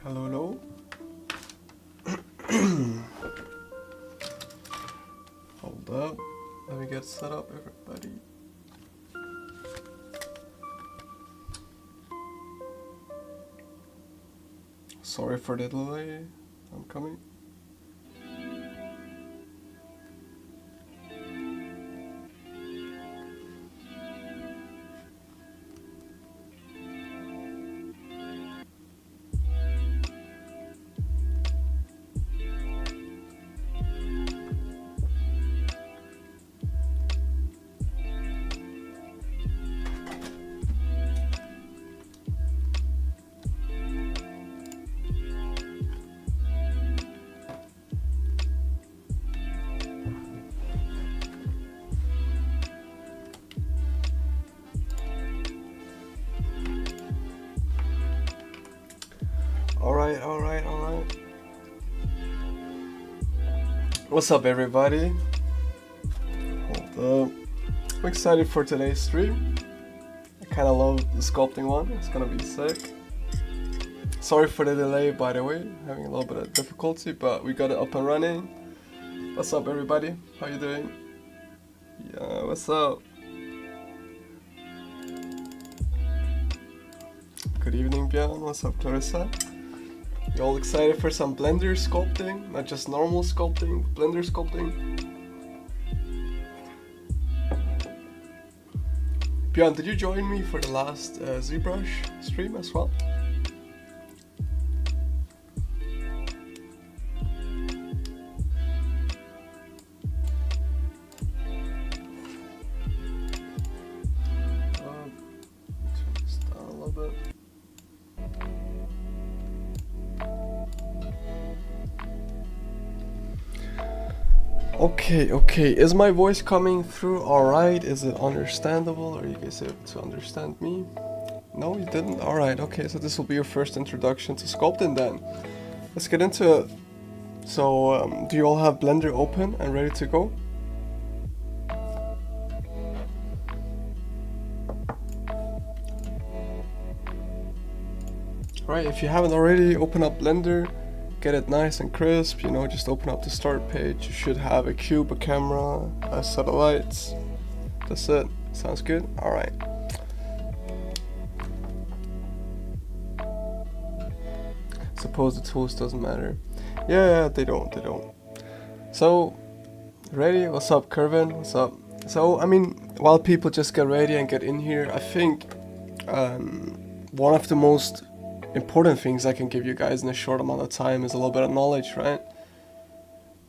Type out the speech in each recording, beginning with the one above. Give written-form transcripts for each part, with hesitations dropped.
Hello, Hold up. Let me get set up, everybody. Sorry for the delay. I'm coming. Alright. What's up, everybody? Hold up. I'm excited for today's stream. I kinda love the sculpting one. It's gonna be sick. Sorry for the delay, by the way. Having a little bit of difficulty, but we got it up and running. What's up, everybody? How you doing? Yeah, what's up? Good evening, Björn. What's up, Clarissa? You all excited for some Blender sculpting? Not just normal sculpting, Blender sculpting? Björn, did you join me for the last ZBrush stream as well? Turn this down a little bit. Okay, is my voice coming through alright? Is it understandable? Are you guys able to understand me? No, you didn't? Alright, okay, so this will be your first introduction to sculpting then. Let's get into it. So, do you all have Blender open and ready to go? Alright, if you haven't already, open up Blender. Get it nice and crisp, you know, just open up the start page. You should have a cube, a camera, a set of lights. That's it. Sounds good? Alright. Suppose the tools doesn't matter. Yeah, they don't. So, ready? What's up, Kervin? What's up? So, I mean, while people just get ready and get in here, I think one of the most important things I can give you guys in a short amount of time is a little bit of knowledge, right?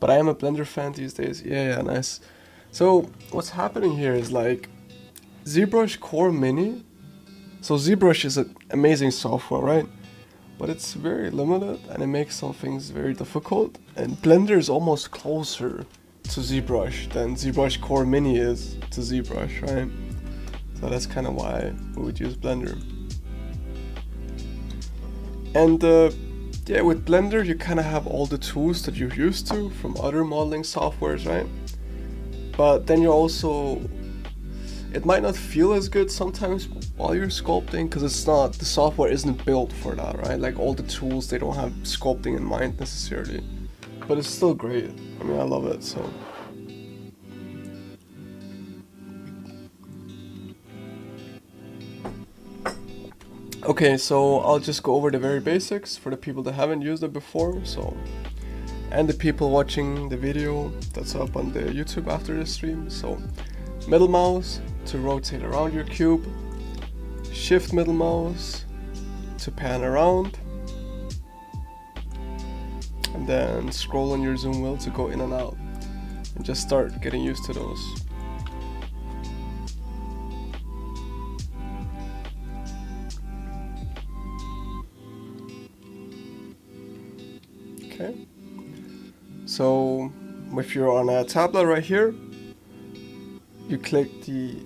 But I am a Blender fan these days. Yeah, nice. So what's happening here is like ZBrush Core Mini. So ZBrush is an amazing software, right? But it's very limited and it makes some things very difficult. And Blender is almost closer to ZBrush than ZBrush Core Mini is to ZBrush, right? So that's kind of why we would use Blender. And yeah, with Blender you kind of have all the tools that you're used to from other modeling softwares, right? But then you're also, it might not feel as good sometimes while you're sculpting because it's not, the software isn't built for that, right? Like all the tools, they don't have sculpting in mind necessarily. But it's still great. I mean, I love it, so. Okay, so I'll just go over the very basics for the people that haven't used it before, so, and the people watching the video that's up on the YouTube after the stream. So, middle mouse to rotate around your cube, shift middle mouse to pan around, and then scroll on your zoom wheel to go in and out, and just start getting used to those. Okay, so if you're on a tablet right here, you click the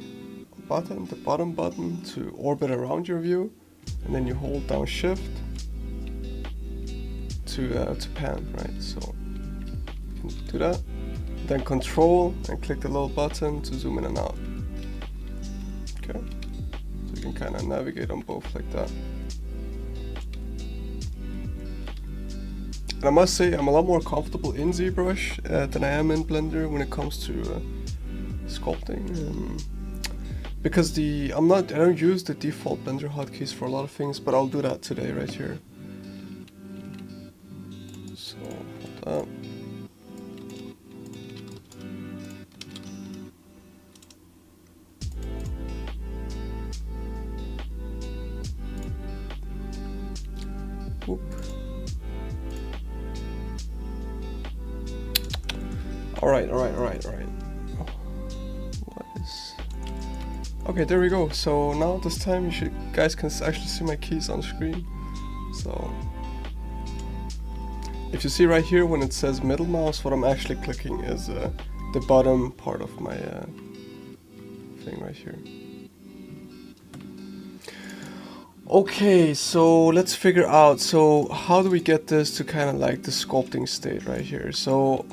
button, the bottom button to orbit around your view, and then you hold down shift to pan, right? So you can do that, then control and click the little button to zoom in and out. Okay, so you can kind of navigate on both like that. And I must say, I'm a lot more comfortable in ZBrush than I am in Blender when it comes to sculpting. Because I don't use the default Blender hotkeys for a lot of things, but I'll do that today right here. So, hold up. Whoop. Alright. What is... Okay, there we go. So now this time you guys can actually see my keys on screen. So if you see right here when it says middle mouse, what I'm actually clicking is the bottom part of my thing right here. Okay, so let's figure out, so how do we get this to kind of like the sculpting state right here? So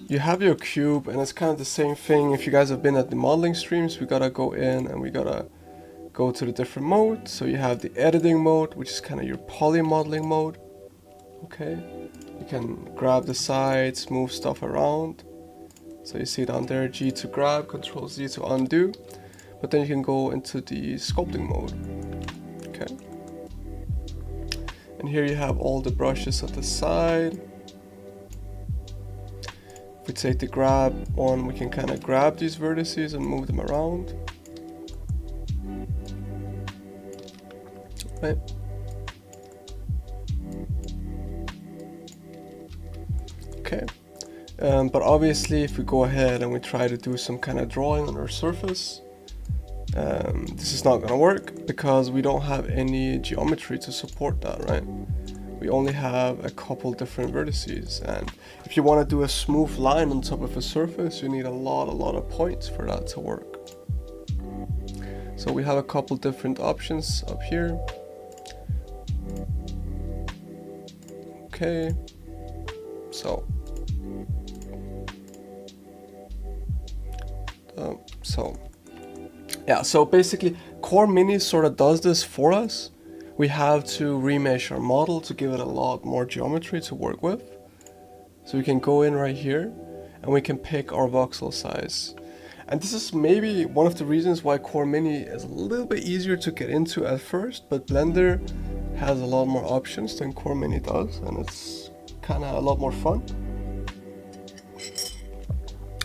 you have your cube, and it's kind of the same thing. If you guys have been at the modeling streams, we gotta go in and we gotta go to the different modes. So you have the editing mode, which is kind of your poly modeling mode. Okay, you can grab the sides, move stuff around. So you see down there, G to grab, Control Z to undo. But then you can go into the sculpting mode. Okay, and here you have all the brushes at the side. If we take the grab one, we can kind of grab these vertices and move them around. Right. Okay, but obviously if we go ahead and we try to do some kind of drawing on our surface, this is not going to work because we don't have any geometry to support that, right? We only have a couple different vertices, and if you want to do a smooth line on top of a surface, you need a lot of points for that to work. So we have a couple different options up here. Okay, so yeah, so basically Core Mini sort of does this for us. We have to remesh our model to give it a lot more geometry to work with. So we can go in right here and we can pick our voxel size. And this is maybe one of the reasons why Core Mini is a little bit easier to get into at first, but Blender has a lot more options than Core Mini does, and it's kind of a lot more fun.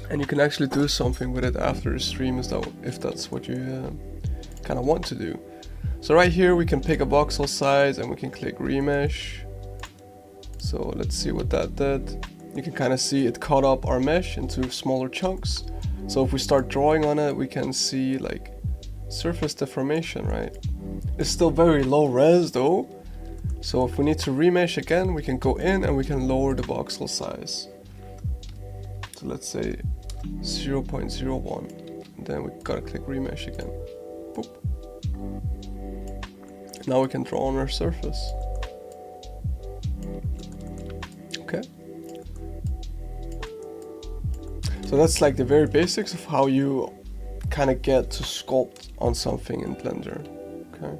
And you can actually do something with it after the stream if that's what you kind of want to do. So right here we can pick a voxel size and we can click remesh. So let's see what that did. You can kind of see it cut up our mesh into smaller chunks. So if we start drawing on it, we can see like surface deformation, right? It's still very low res though. So if we need to remesh again, we can go in and we can lower the voxel size. So let's say 0.01, and then we gotta click remesh again. Boop. Now we can draw on our surface. Okay. So that's like the very basics of how you kind of get to sculpt on something in Blender. Okay.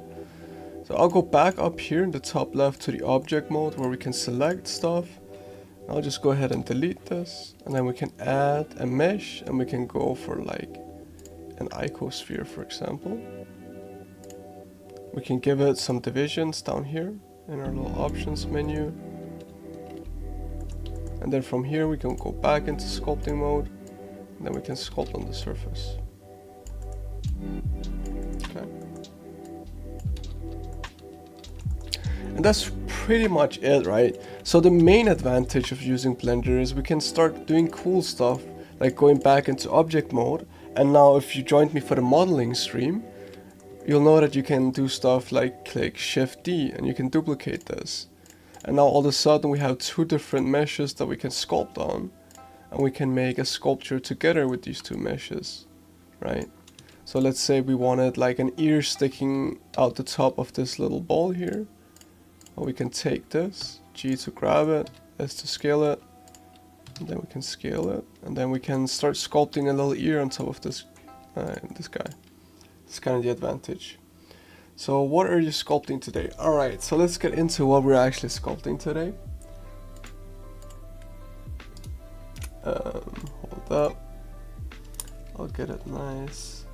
So I'll go back up here in the top left to the object mode where we can select stuff. I'll just go ahead and delete this, and then we can add a mesh, and we can go for like an icosphere, for example. We can give it some divisions down here in our little options menu. And then from here we can go back into sculpting mode, and then we can sculpt on the surface. Okay. And that's pretty much it, right? So the main advantage of using Blender is we can start doing cool stuff, like going back into object mode. And now if you joined me for the modeling stream, you'll know that you can do stuff like click Shift D and you can duplicate this. And now all of a sudden we have two different meshes that we can sculpt on, and we can make a sculpture together with these two meshes, right? So let's say we wanted like an ear sticking out the top of this little ball here. Well, we can take this, G to grab it, S to scale it, and then we can scale it, and then we can start sculpting a little ear on top of this guy. It's kind of the advantage. So what are you sculpting today? Alright, so let's get into what we're actually sculpting today. Hold up. I'll get it nice.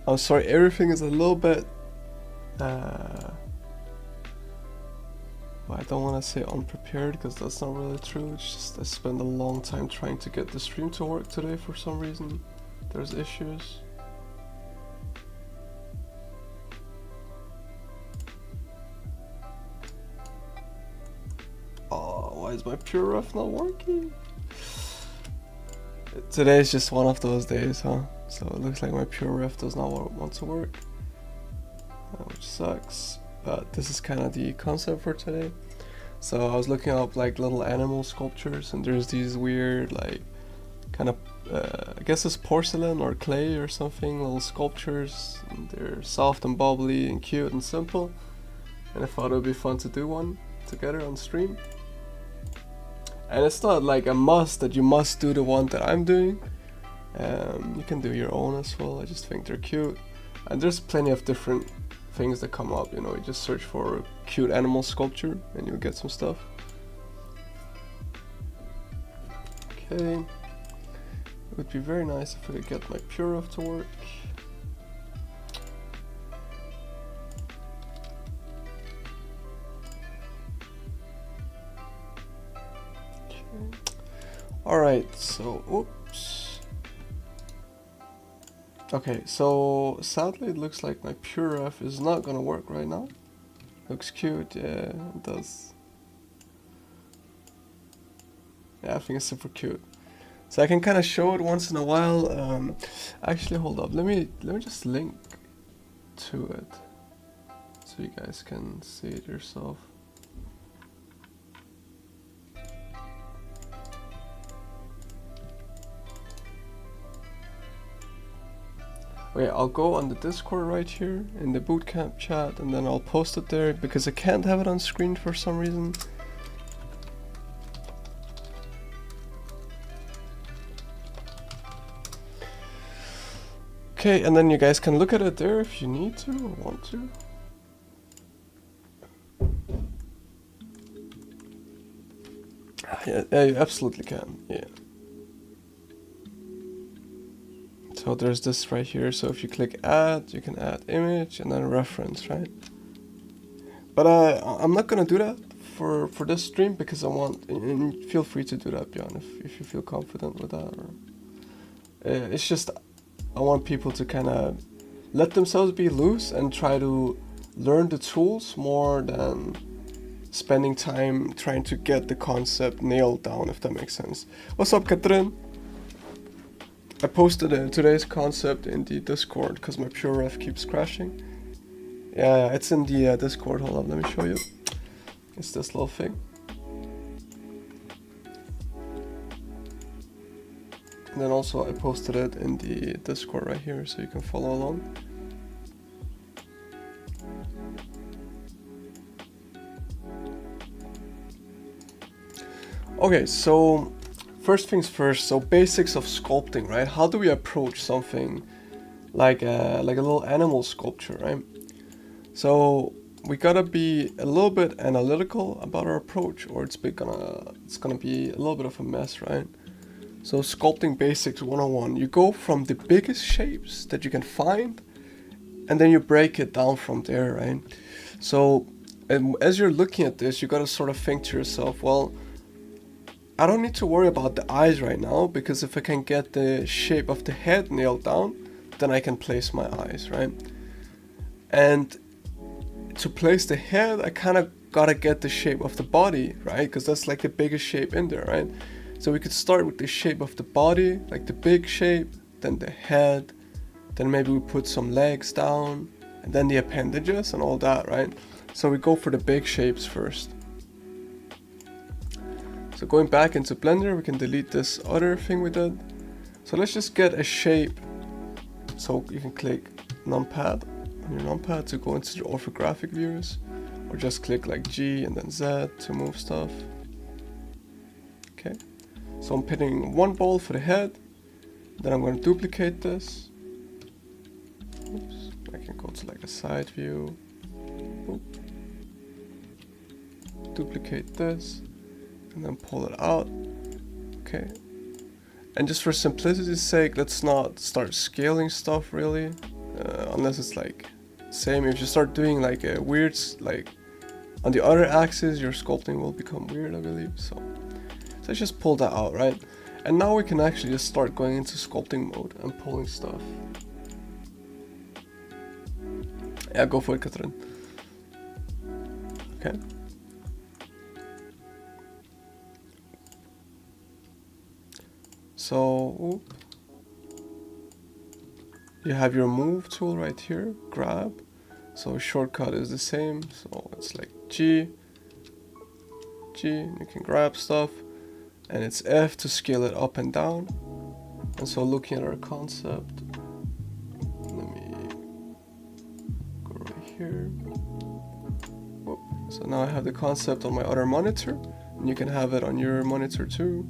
I'm sorry, everything is a little bit well, I don't want to say unprepared because that's not really true. It's just I spent a long time trying to get the stream to work today for some reason. There's issues. Oh, why is my pure ref not working? Today is just one of those days, huh? So it looks like my pure ref does not want to work, which sucks. But this is kind of the concept for today. So I was looking up like little animal sculptures, and there's these weird like kind of I guess it's porcelain or clay or something, little sculptures, and they're soft and bubbly and cute and simple, and I thought it would be fun to do one together on stream. And it's not like a must that you must do the one that I'm doing. You can do your own as well. I just think they're cute, and there's plenty of different things that come up. You know, you just search for cute animal sculpture and you'll get some stuff. Okay, it would be very nice if I could get my pure ref to work. Alright, so oops. Okay, so sadly it looks like my pure ref is not gonna work right now. Looks cute, yeah, it does. Yeah, I think it's super cute. So I can kind of show it once in a while. Actually, hold up. Let me just link to it so you guys can see it yourself. Okay, I'll go on the Discord right here in the Bootcamp chat, and then I'll post it there because I can't have it on screen for some reason. Okay, and then you guys can look at it there if you need to or want to. Yeah, you absolutely can, yeah. So there's this right here, so if you click add, you can add image and then reference, right? But I'm not gonna do that for this stream because I want, and feel free to do that, Bjorn, if you feel confident with that. Or, it's just, I want people to kind of let themselves be loose and try to learn the tools more than spending time trying to get the concept nailed down, if that makes sense. What's up, Katrin? I posted today's concept in the Discord because my pure ref keeps crashing. Yeah, it's in the Discord. Hold on, let me show you. It's this little thing. And then also I posted it in the Discord right here so you can follow along. Okay, so first things first, so basics of sculpting, right? How do we approach something like a little animal sculpture, right? So we gotta be a little bit analytical about our approach, or it's gonna be a little bit of a mess, right? So sculpting basics 101, you go from the biggest shapes that you can find, and then you break it down from there, right? So as you're looking at this, you gotta sort of think to yourself, well, I don't need to worry about the eyes right now, because if I can get the shape of the head nailed down, then I can place my eyes, right? And to place the head, I kind of gotta get the shape of the body, right? Because that's like the biggest shape in there, right? So we could start with the shape of the body, like the big shape, then the head, then maybe we put some legs down, and then the appendages and all that, right? So we go for the big shapes first. So going back into Blender, we can delete this other thing we did. So let's just get a shape. So you can click numpad on your numpad to go into the orthographic views, or just click like G and then Z to move stuff. Okay, so I'm putting one ball for the head, then I'm going to duplicate this. Oops. I can go to like a side view. Oop. Duplicate this and then pull it out. Okay. And just for simplicity's sake, let's not start scaling stuff really, unless it's like same. If you start doing like a weird, like on the other axis, your sculpting will become weird, I believe. So let's just pull that out, right? And now we can actually just start going into sculpting mode and pulling stuff. Yeah, go for it, Catherine. Okay. So you have your move tool right here, grab. So shortcut is the same, so it's like G, you can grab stuff, and it's F to scale it up and down. And so looking at our concept, let me go right here. Whoop. So now I have the concept on my other monitor, and you can have it on your monitor too.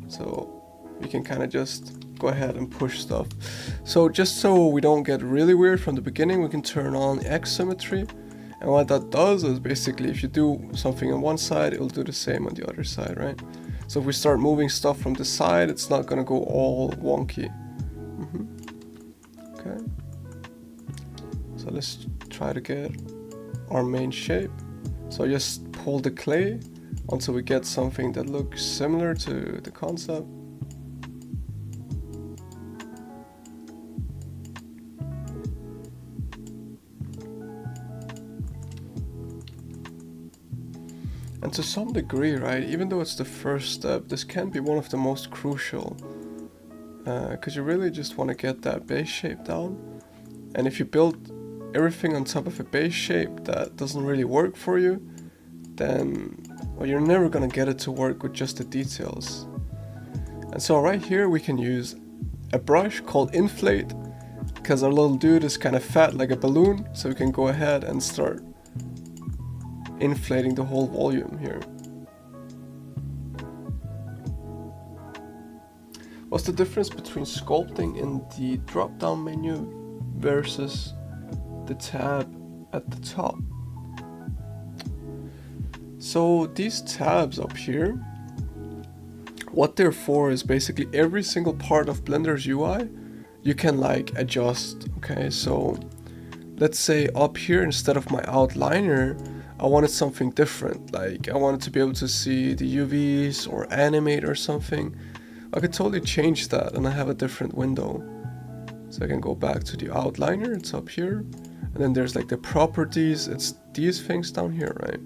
So you can kind of just go ahead and push stuff. So just so we don't get really weird from the beginning, we can turn on X symmetry. And what that does is basically if you do something on one side, it'll do the same on the other side, right? So if we start moving stuff from the side, it's not gonna go all wonky. Okay. So let's try to get our main shape. So just pull the clay until we get something that looks similar to the concept. And to some degree, right, even though it's the first step, this can be one of the most crucial, because you really just want to get that base shape down. And if you build everything on top of a base shape that doesn't really work for you, then well, you're never going to get it to work with just the details. And so right here we can use a brush called Inflate, because our little dude is kind of fat like a balloon, so we can go ahead and start inflating the whole volume here. What's the difference between sculpting in the drop down menu versus the tab at the top? So these tabs up here, what they're for is basically every single part of Blender's UI you can like adjust. Okay, so let's say up here instead of my outliner, I wanted something different, like I wanted to be able to see the UVs or animate or something. I could totally change that and I have a different window. So I can go back to the outliner, it's up here. And then there's like the properties, it's these things down here, right?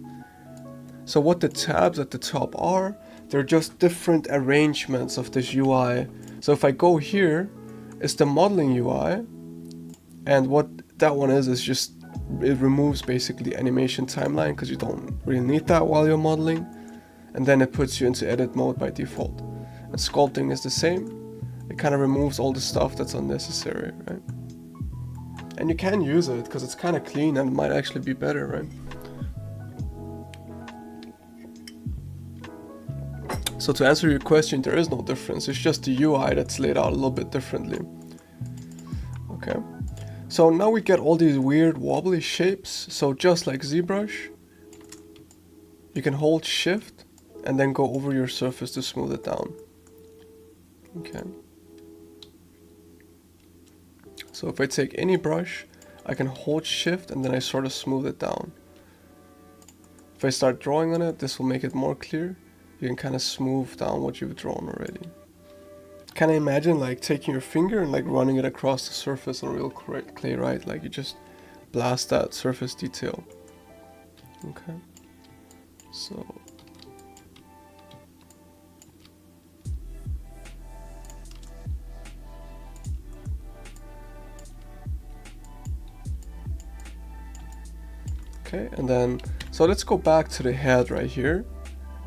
So what the tabs at the top are, they're just different arrangements of this UI. So if I go here, it's the modeling UI. And what that one is just it removes basically animation timeline because you don't really need that while you're modeling, and then it puts you into edit mode by default. And sculpting is the same, it kind of removes all the stuff that's unnecessary, right? And you can use it because it's kind of clean and it might actually be better, right? So to answer your question, there is no difference, it's just the UI that's laid out a little bit differently. Okay. So now we get all these weird wobbly shapes. So just like ZBrush, you can hold shift and then go over your surface to smooth it down. Okay. So if I take any brush, I can hold shift and then I sort of smooth it down. If I start drawing on it, this will make it more clear. You can kind of smooth down what you've drawn already. Can I imagine like taking your finger and like running it across the surface on real clay, right? Like you just blast that surface detail. Okay. So okay, and then so let's go back to the head right here.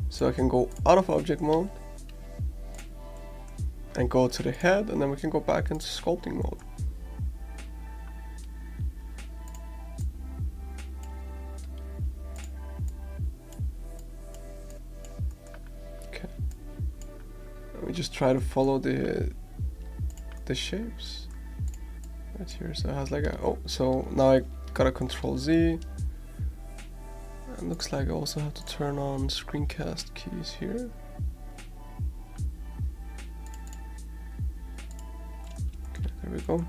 So I can go out of object mode and go to the head, and then we can go back into sculpting mode. Okay. Let me just try to follow the shapes right here. So it has like a, oh, so now I gotta Control Z. It looks like I also have to turn on screencast keys here. we go.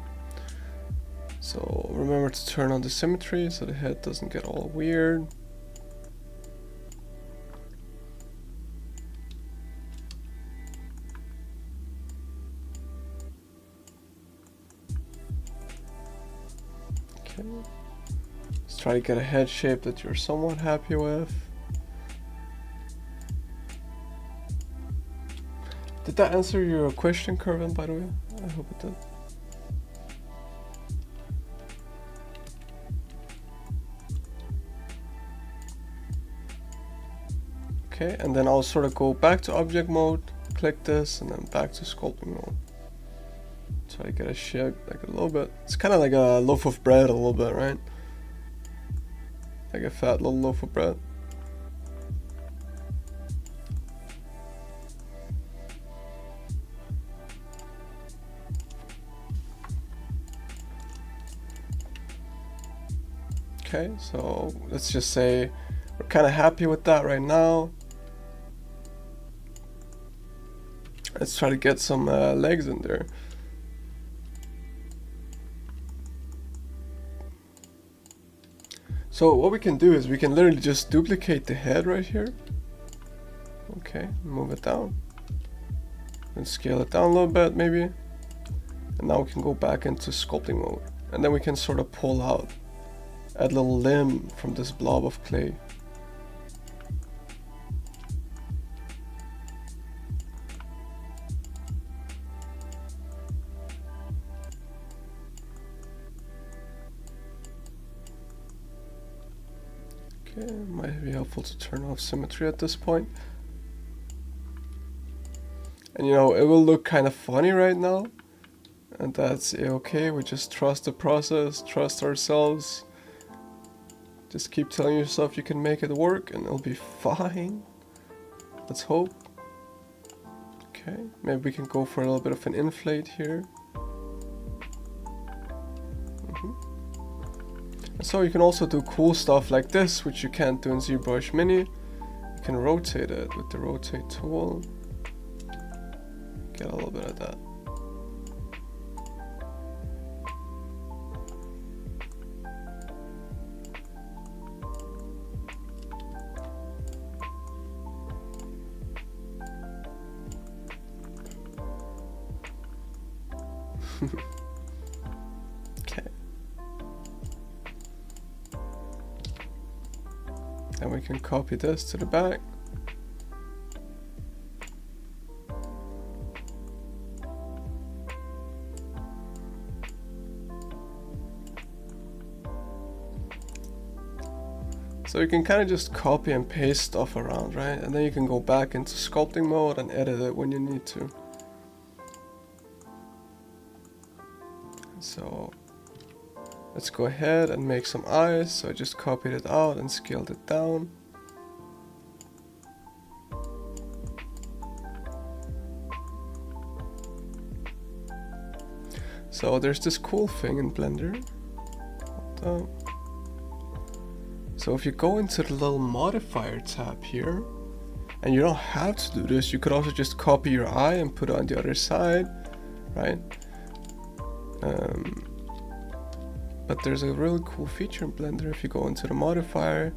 So remember to turn on the symmetry so the head doesn't get all weird. Okay. Let's try to get a head shape that you're somewhat happy with. Did that answer your question, Kervin, by the way? I hope it did. Okay, and then I'll sort of go back to object mode, click this, and then back to sculpting mode. Try to get a shape like a little bit. It's kind of like a loaf of bread a little bit, right? Like a fat little loaf of bread. Okay, so let's just say we're kind of happy with that right now. Let's try to get some legs in there. So what we can do is we can literally just duplicate the head right here. Okay, move it down. And scale it down a little bit maybe. And now we can go back into sculpting mode. And then we can sort of pull out a little limb from this blob of clay. Okay, might be helpful to turn off symmetry at this point. And you know, it will look kind of funny right now. And that's okay, we just trust the process, trust ourselves. Just keep telling yourself you can make it work and it'll be fine. Let's hope. Okay, maybe we can go for a little bit of an inflate here. So you can also do cool stuff like this, which you can't do in ZBrush Mini. You can rotate it with the rotate tool. Get a little bit of that. Okay. Then we can copy this to the back. So you can kind of just copy and paste stuff around, right? And then you can go back into sculpting mode and edit it when you need to. So let's go ahead and make some eyes. So I just copied it out and scaled it down. So there's this cool thing in Blender. Hold on. So if you go into the little modifier tab here, and you don't have to do this, you could also just copy your eye and put it on the other side, right? But there's a really cool feature in Blender. If you go into the modifier,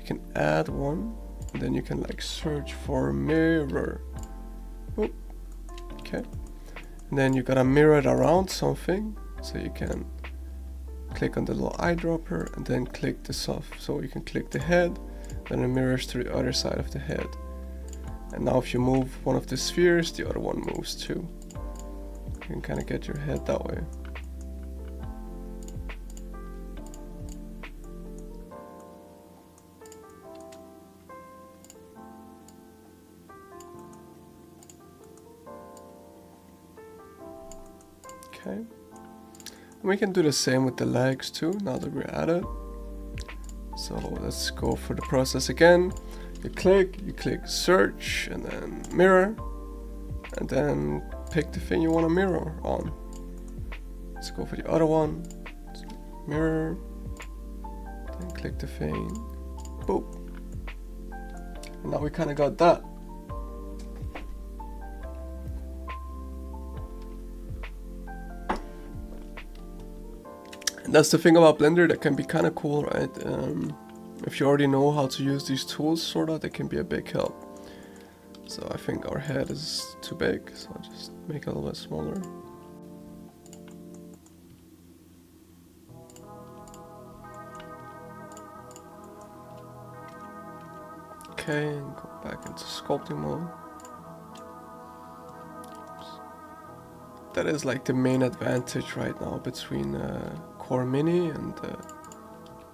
you can add one, and then you can like search for mirror. Oop. Okay, and then you gotta mirror it around something, so you can click on the little eyedropper and then click this off. So you can click the head, then it mirrors to the other side of the head. And now if you move one of the spheres, the other one moves too. You can kind of get your head that way. Okay. And we can do the same with the legs too, now that we're at it. So let's go for the process again. You click search, and then mirror, and then pick the thing you want to mirror on. Let's go for the other one. Mirror, then click the thing, boop. And now we kind of got that. That's the thing about Blender that can be kind of cool, right? If you already know how to use these tools, sort of, they can be a big help. So I think our head is too big, so I'll just make it a little bit smaller. Okay, and go back into sculpting mode. That is like the main advantage right now between Core Mini and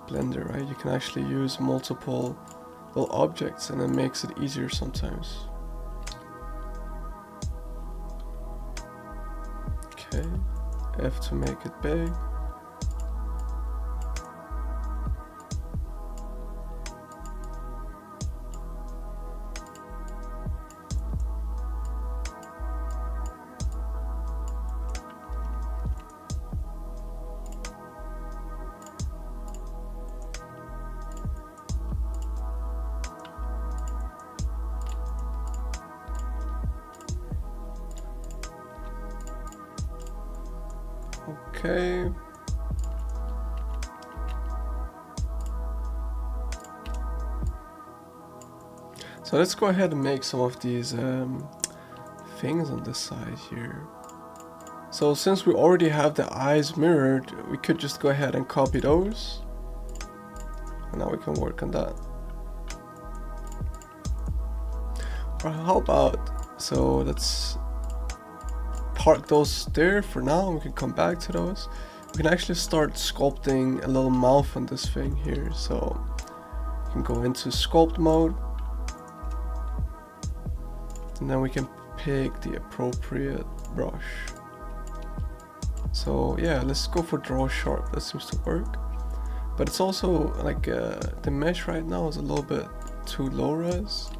Blender, right? You can actually use multiple little objects and it makes it easier sometimes. Okay, F to make it big. Okay. So let's go ahead and make some of these things on this side here. So since we already have the eyes mirrored, we could just go ahead and copy those. And now we can work on that. Or how about, so let's park those there for now, and we can come back to those. We can actually start sculpting a little mouth on this thing here. So you can go into sculpt mode, and then we can pick the appropriate brush. So yeah, let's go for draw sharp. That seems to work, but it's also like the mesh right now is a little bit too low res,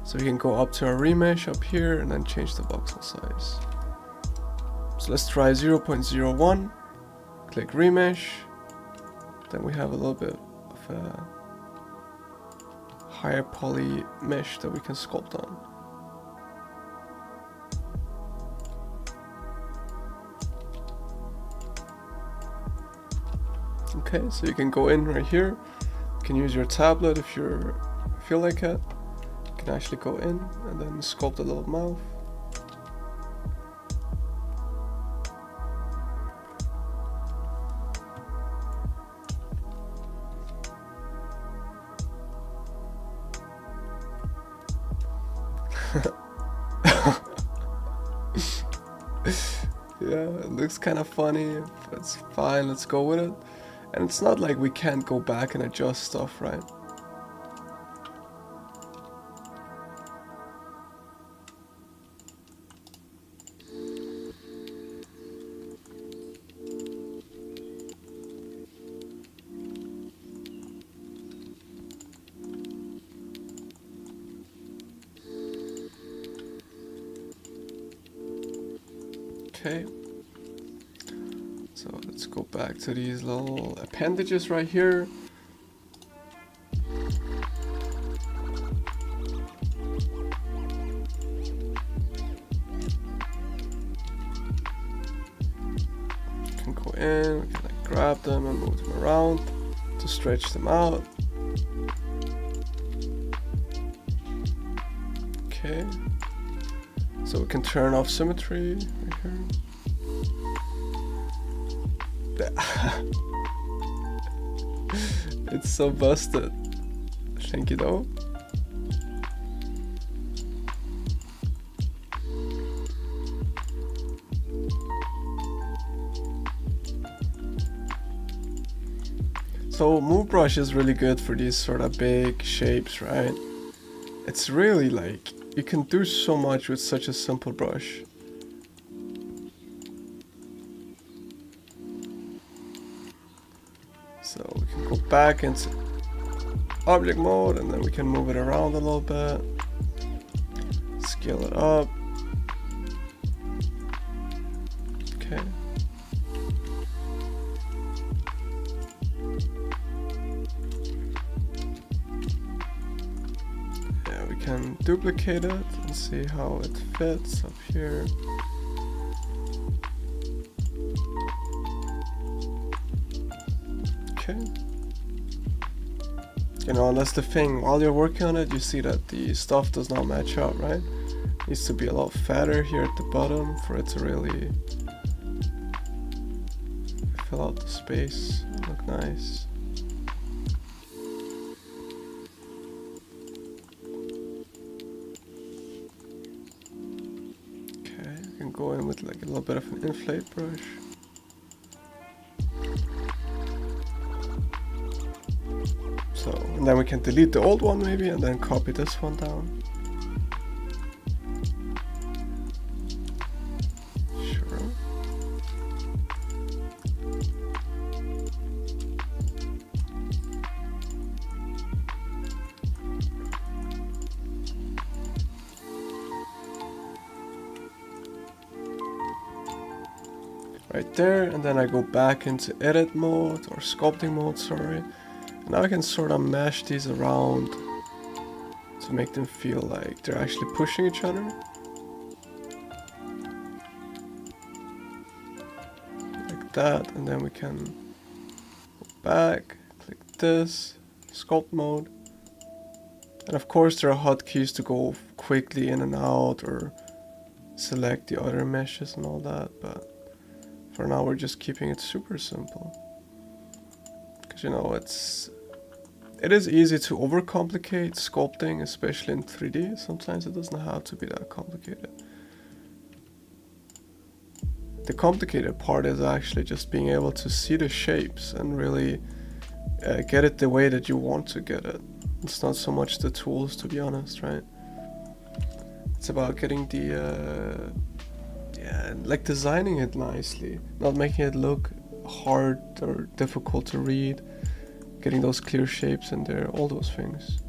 so we can go up to our remesh up here and then change the voxel size. So let's try 0.01, click remesh, then we have a little bit of a higher poly mesh that we can sculpt on. Okay, so you can go in right here, you can use your tablet if you feel like it. You can actually go in and then sculpt a little mouth. Yeah, it looks kind of funny. It's fine, let's go with it. And it's not like we can't go back and adjust stuff, right? Okay, so let's go back to these little appendages right here. We can go in, we can like grab them and move them around to stretch them out. Okay, so we can turn off symmetry right here. It's so busted. Thank you though. So Move Brush is really good for these sort of big shapes, right? It's really like, you can do so much with such a simple brush. So we can go back into object mode and then we can move it around a little bit, scale it up. Okay. Yeah, we can duplicate it and see how it fits up here. Okay. You know, and that's the thing, while you're working on it, you see that the stuff does not match up, right? It needs to be a lot fatter here at the bottom for it to really fill out the space, look nice. Okay, I can go in with like a little bit of an inflate brush. So, and then we can delete the old one maybe and then copy this one down. Sure. Right there, and then I go back into edit mode or sculpting mode, sorry. Now I can sort of mash these around to make them feel like they're actually pushing each other. Like that, and then we can go back, click this, sculpt mode. And of course there are hotkeys to go quickly in and out or select the other meshes and all that, but for now we're just keeping it super simple. Because you know, it is easy to overcomplicate sculpting, especially in 3D. Sometimes it doesn't have to be that complicated. The complicated part is actually just being able to see the shapes and really get it the way that you want to get it. It's not so much the tools, to be honest, right? It's about getting the, like designing it nicely, not making it look hard or difficult to read. Getting those clear shapes in there, all those things.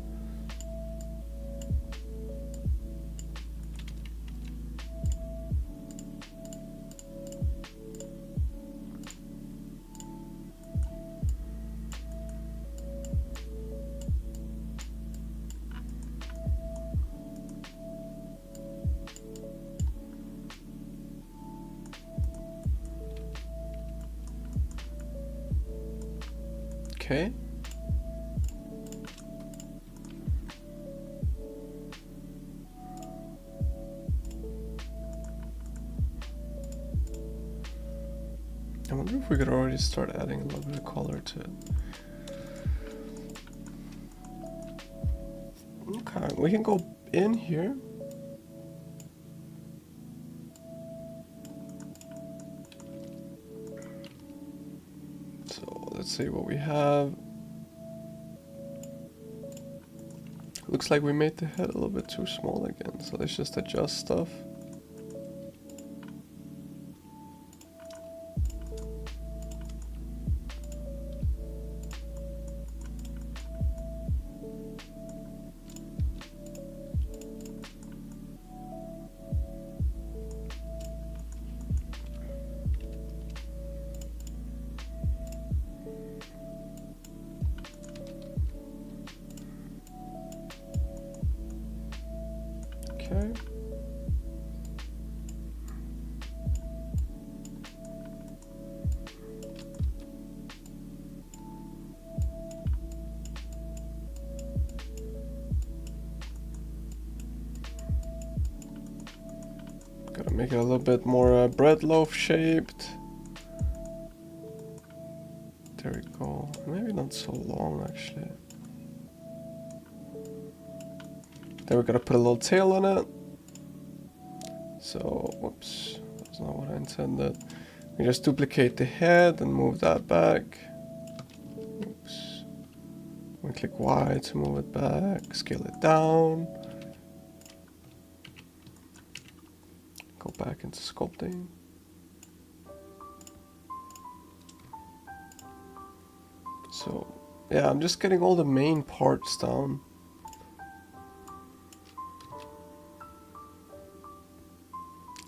Okay. I wonder if we could already start adding a little bit of color to it. Okay, we can go in here. So let's see what we have. Looks like we made the head a little bit too small again, so let's just adjust stuff. Okay. Gotta make it a little bit more bread loaf shaped. There we go. Maybe not so long actually. Then we're gonna put a little tail on it. So, whoops, that's not what I intended. We just duplicate the head and move that back. Oops. We click Y to move it back, scale it down. Go back into sculpting. So, yeah, I'm just getting all the main parts down.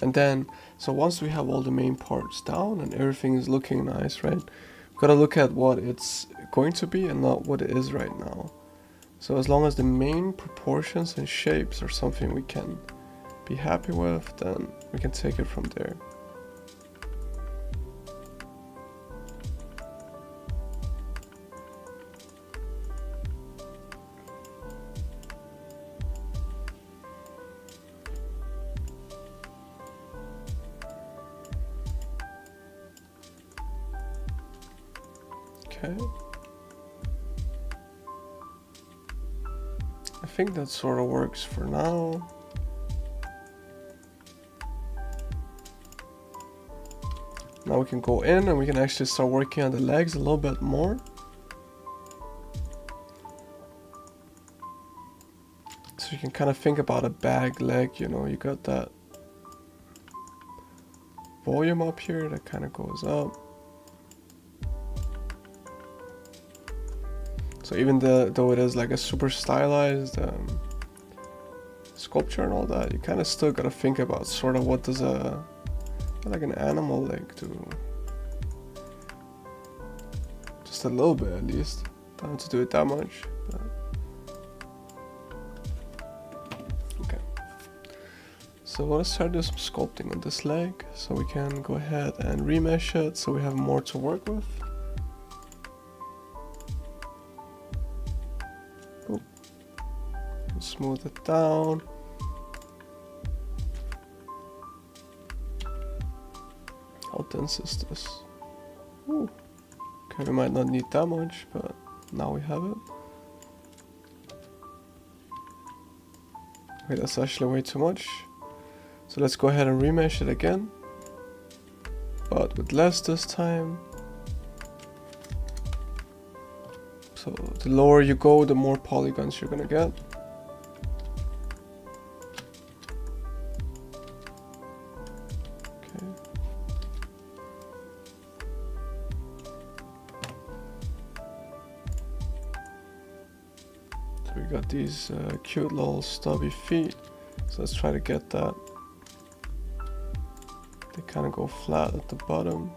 And then, so once we have all the main parts down and everything is looking nice, right? We've got to look at what it's going to be and not what it is right now. So as long as the main proportions and shapes are something we can be happy with, then we can take it from there. Okay. I think that sort of works for now. Now we can go in and we can actually start working on the legs a little bit more. So you can kind of think about a bag leg, you know, you got that volume up here that kind of goes up. So even though it is like a super stylized sculpture and all that, you kind of still got to think about sort of what does like an animal leg do. Just a little bit at least. Don't have to do it that much. But okay. So let's try to do some sculpting on this leg. So we can go ahead and remesh it so we have more to work with. Boop. Smooth it down. How dense is this? Ooh. Okay, we might not need that much, but now we have it. Okay, that's actually way too much. So let's go ahead and remesh it again, but with less this time. So the lower you go, the more polygons you're gonna get. We got these cute little stubby feet, so let's try to get that. They kind of go flat at the bottom.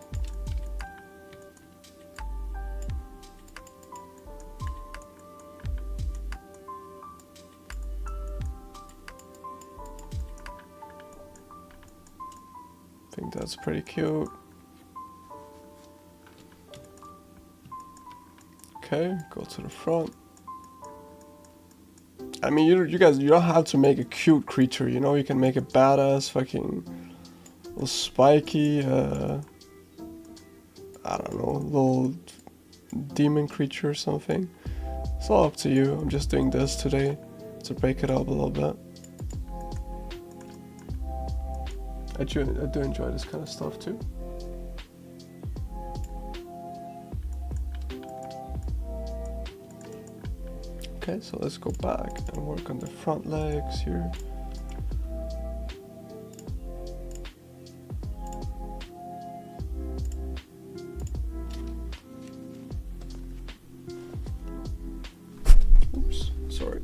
I think that's pretty cute. Okay, go to the front. I mean, you guys, you don't have to make a cute creature, you know, you can make a badass fucking little spiky, I don't know, little demon creature or something. It's all up to you. I'm just doing this today to break it up a little bit. I do enjoy this kind of stuff too. Okay, so let's go back and work on the front legs here. Oops, sorry.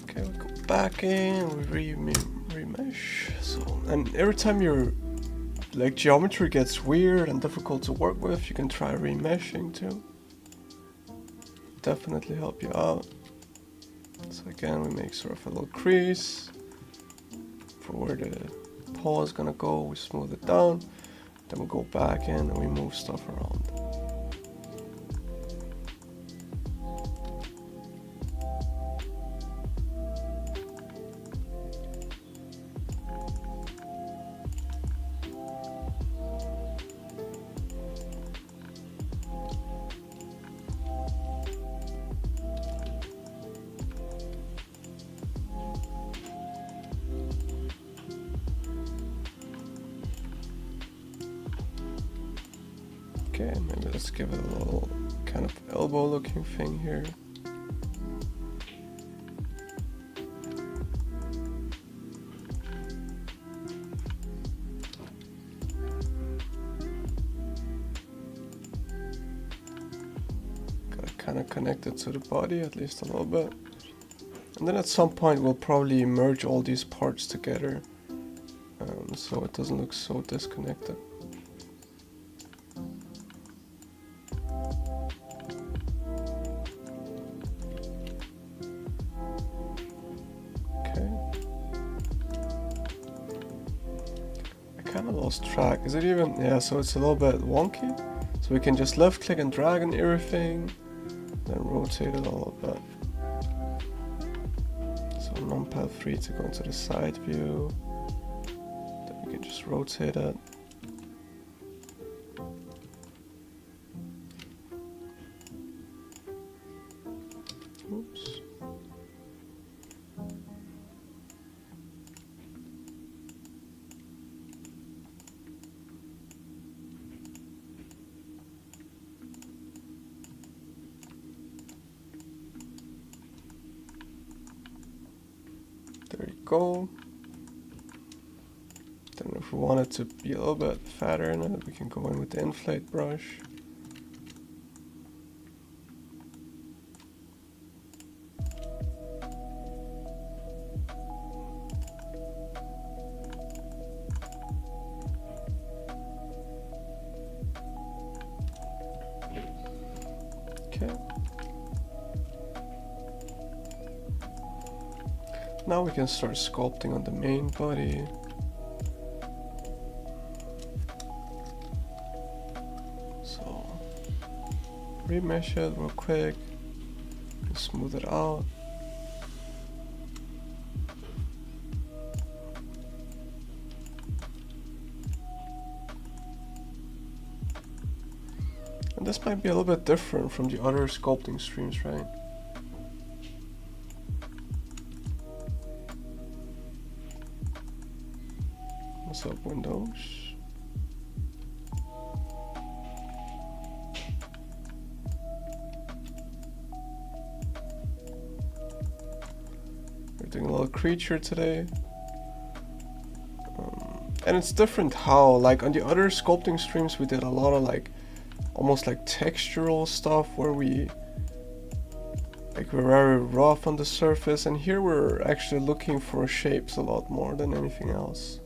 Okay, we go back in, we remesh. So, and every time your like geometry gets weird and difficult to work with, you can try remeshing too. Definitely help you out. So again, we make sort of a little crease for where the paw is gonna go. We smooth it down, then we go back in and we move stuff around. Okay, maybe let's give it a little kind of elbow looking thing here. Gotta kind of connect it to the body at least a little bit. And then at some point we'll probably merge all these parts together so it doesn't look so disconnected. Kind of lost track. Is it even? Yeah, so it's a little bit wonky. So we can just left click and drag on everything, then rotate it all a bit. So numpad 3 to go into the side view. we can just rotate it. Oops. There you go. Then if we want it to be a little bit fatter in it, we can go in with the inflate brush. Okay. Now we can start sculpting on the main body. So remesh it real quick and smooth it out. And this might be a little bit different from the other sculpting streams, right? What's up, Windows? We're doing a little creature today. And it's different how, like on the other sculpting streams, we did a lot of like almost like textural stuff where we're very rough on the surface, and here we're actually looking for shapes a lot more than anything else.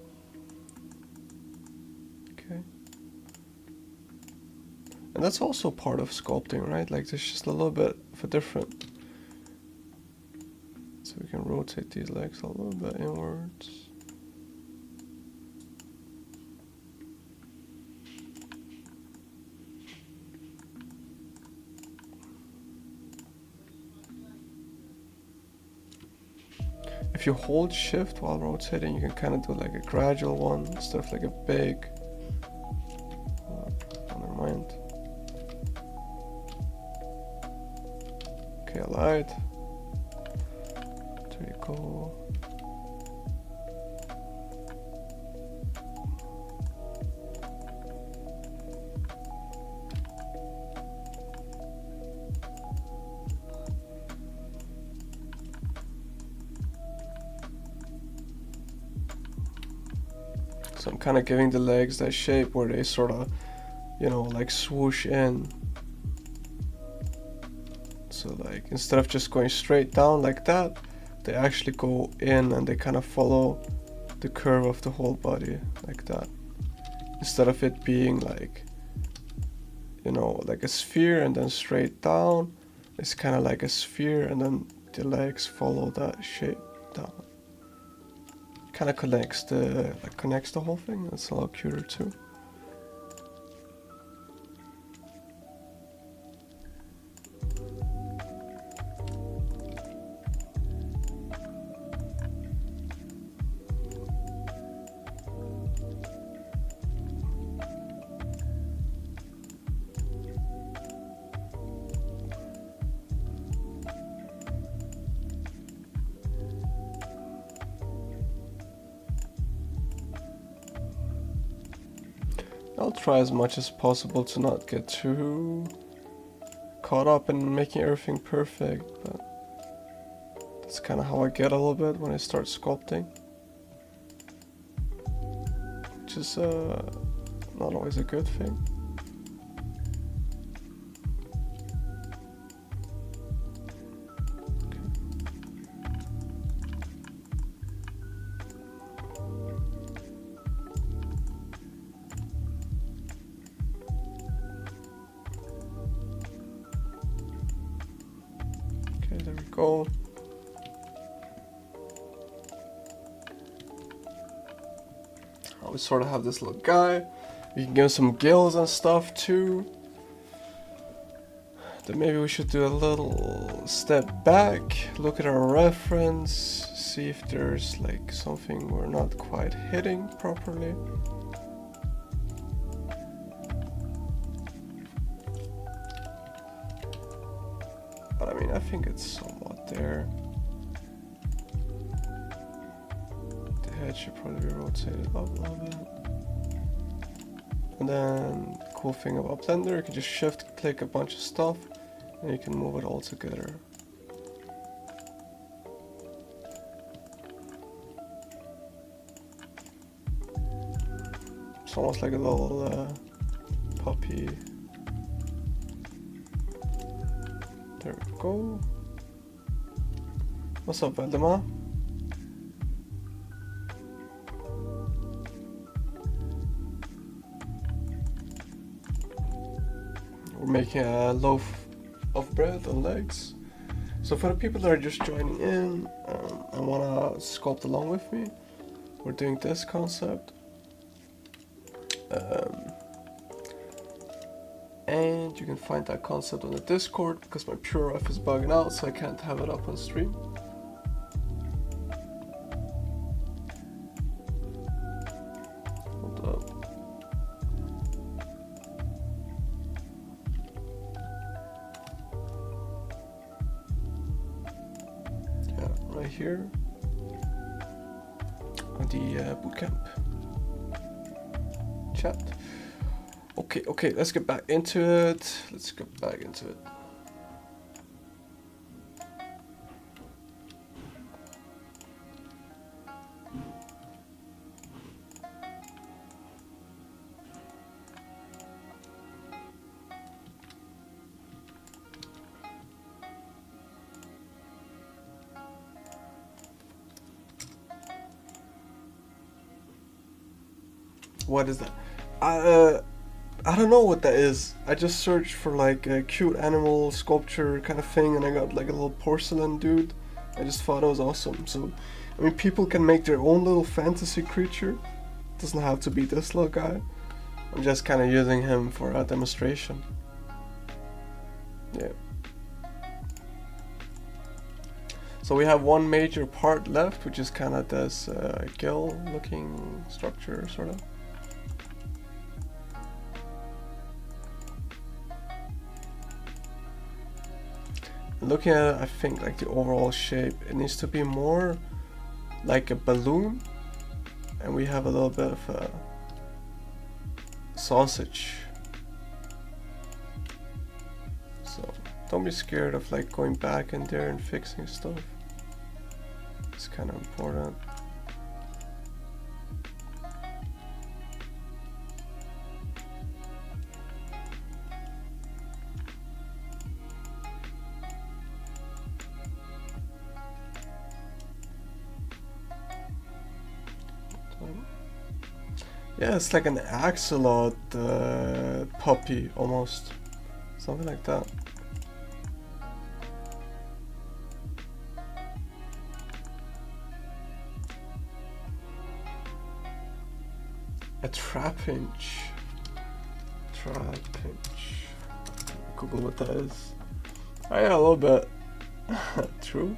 Okay. And that's also part of sculpting, right? Like there's just a little bit of a different. So we can rotate these legs a little bit inwards. If you hold shift while rotating, you can kind of do like a gradual one instead of like a big. Oh, never mind. Okay, I lied. There you go. So I'm kind of giving the legs that shape where they sort of, you know, like swoosh in. So like instead of just going straight down like that, they actually go in and they kind of follow the curve of the whole body like that. Instead of it being like, you know, like a sphere and then straight down, it's kind of like a sphere and then the legs follow that shape down. Kind of connects the whole thing. That's a lot cuter too. I'll try as much as possible to not get too caught up in making everything perfect, but that's kind of how I get a little bit when I start sculpting, which is not always a good thing. There we go. We sort of have this little guy. We can give him some gills and stuff too. then maybe we should do a little step back, look at our reference, see if there's like something we're not quite hitting properly. But I mean, I think it's somewhat there. The head should probably be rotated up a little bit. And then the cool thing about Blender, you can just shift click a bunch of stuff and you can move it all together. It's almost like a little puppy. There we go. What's up, Valdemar? We're making a loaf of bread on legs. So for the people that are just joining in and wanna sculpt along with me, we're doing this concept. And you can find that concept on the Discord because my PureRef is bugging out, so I can't have it up on stream. Hold up. Yeah, right here on the Bootcamp chat. Okay, let's get back into it. What is that? I don't know what that is. I just searched for like a cute animal sculpture kind of thing and I got like a little porcelain dude. I just thought it was awesome. So, I mean, people can make their own little fantasy creature. It doesn't have to be this little guy. I'm just kind of using him for a demonstration. Yeah. So we have one major part left, which is kind of this gill looking structure, sort of. Looking at it, I think like the overall shape, it needs to be more like a balloon, and we have a little bit of a sausage. So don't be scared of like going back in there and fixing stuff. It's kind of important. Yeah, it's like an axolot puppy almost. Something like that. A trapinch. Google what that is. Oh yeah, a little bit. True.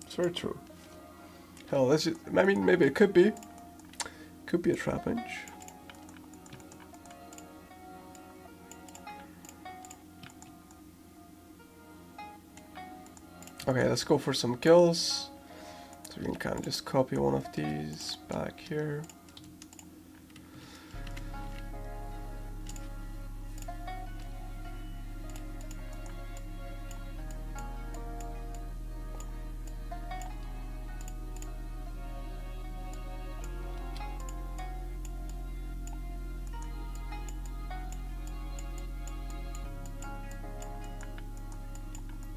It's very true. Hell, let's just, I mean, maybe it could be. Could be a trapinch. Okay, let's go for some gills. So we can kind of just copy one of these back here.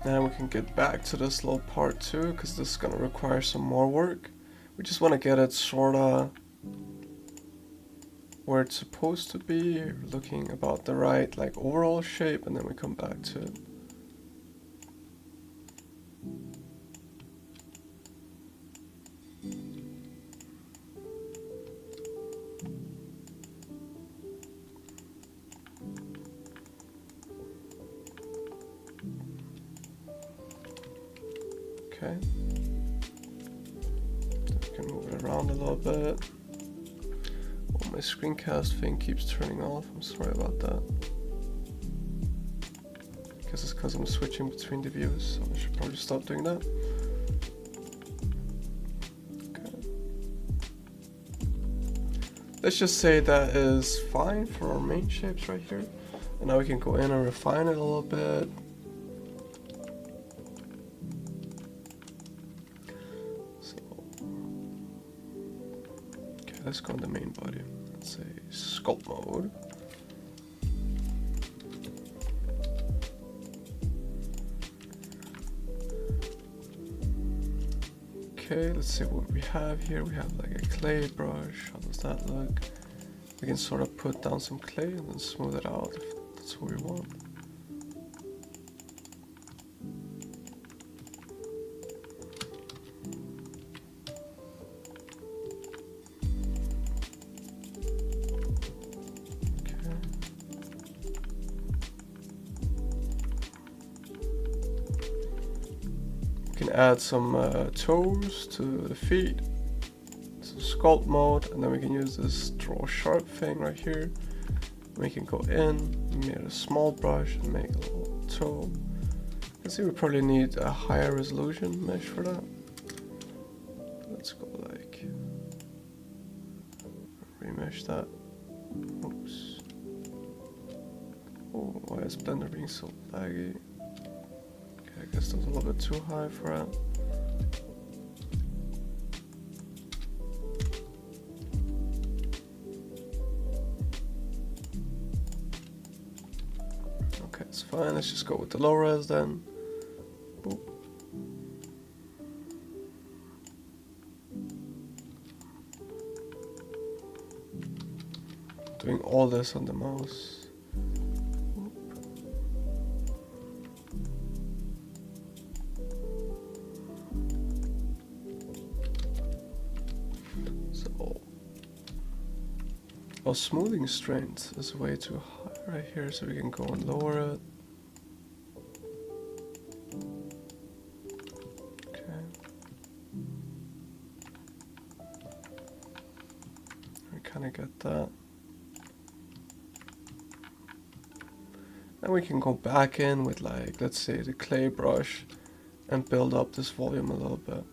Then we can get back to this little part too, because this is going to require some more work. We just want to get it sorta where it's supposed to be, looking about the right like overall shape, and then we come back to it. Okay. We can move it around a little bit. Oh, my screencast thing keeps turning off. I'm sorry about that. Guess it's because I'm switching between the views, so I should probably stop doing that. Okay. Let's just say that is fine for our main shapes right here. And now we can go in and refine it a little bit. So, okay, let's go in the main body. Let's say sculpt mode. Okay, let's see what we have here. We have like a clay brush. How does that look? We can sort of put down some clay and then smooth it out if that's what we want. Okay. We can add some toes to the feet. So sculpt mode, and then we can use this draw sharp thing right here. We can go in, make a small brush and make a little toe. Let's see, we probably need a higher resolution mesh for that. Let's go like remesh that. Oops. Oh, why is Blender being so laggy? Okay, I guess that's a little bit too high for it. Okay, it's fine. Let's just go with the low res then. Boop. Doing all this on the mouse. Boop. So, our smoothing strength is way too high right here, so we can go and lower it. Okay. We kind of get that. Then we can go back in with, like, let's say the clay brush and build up this volume a little bit.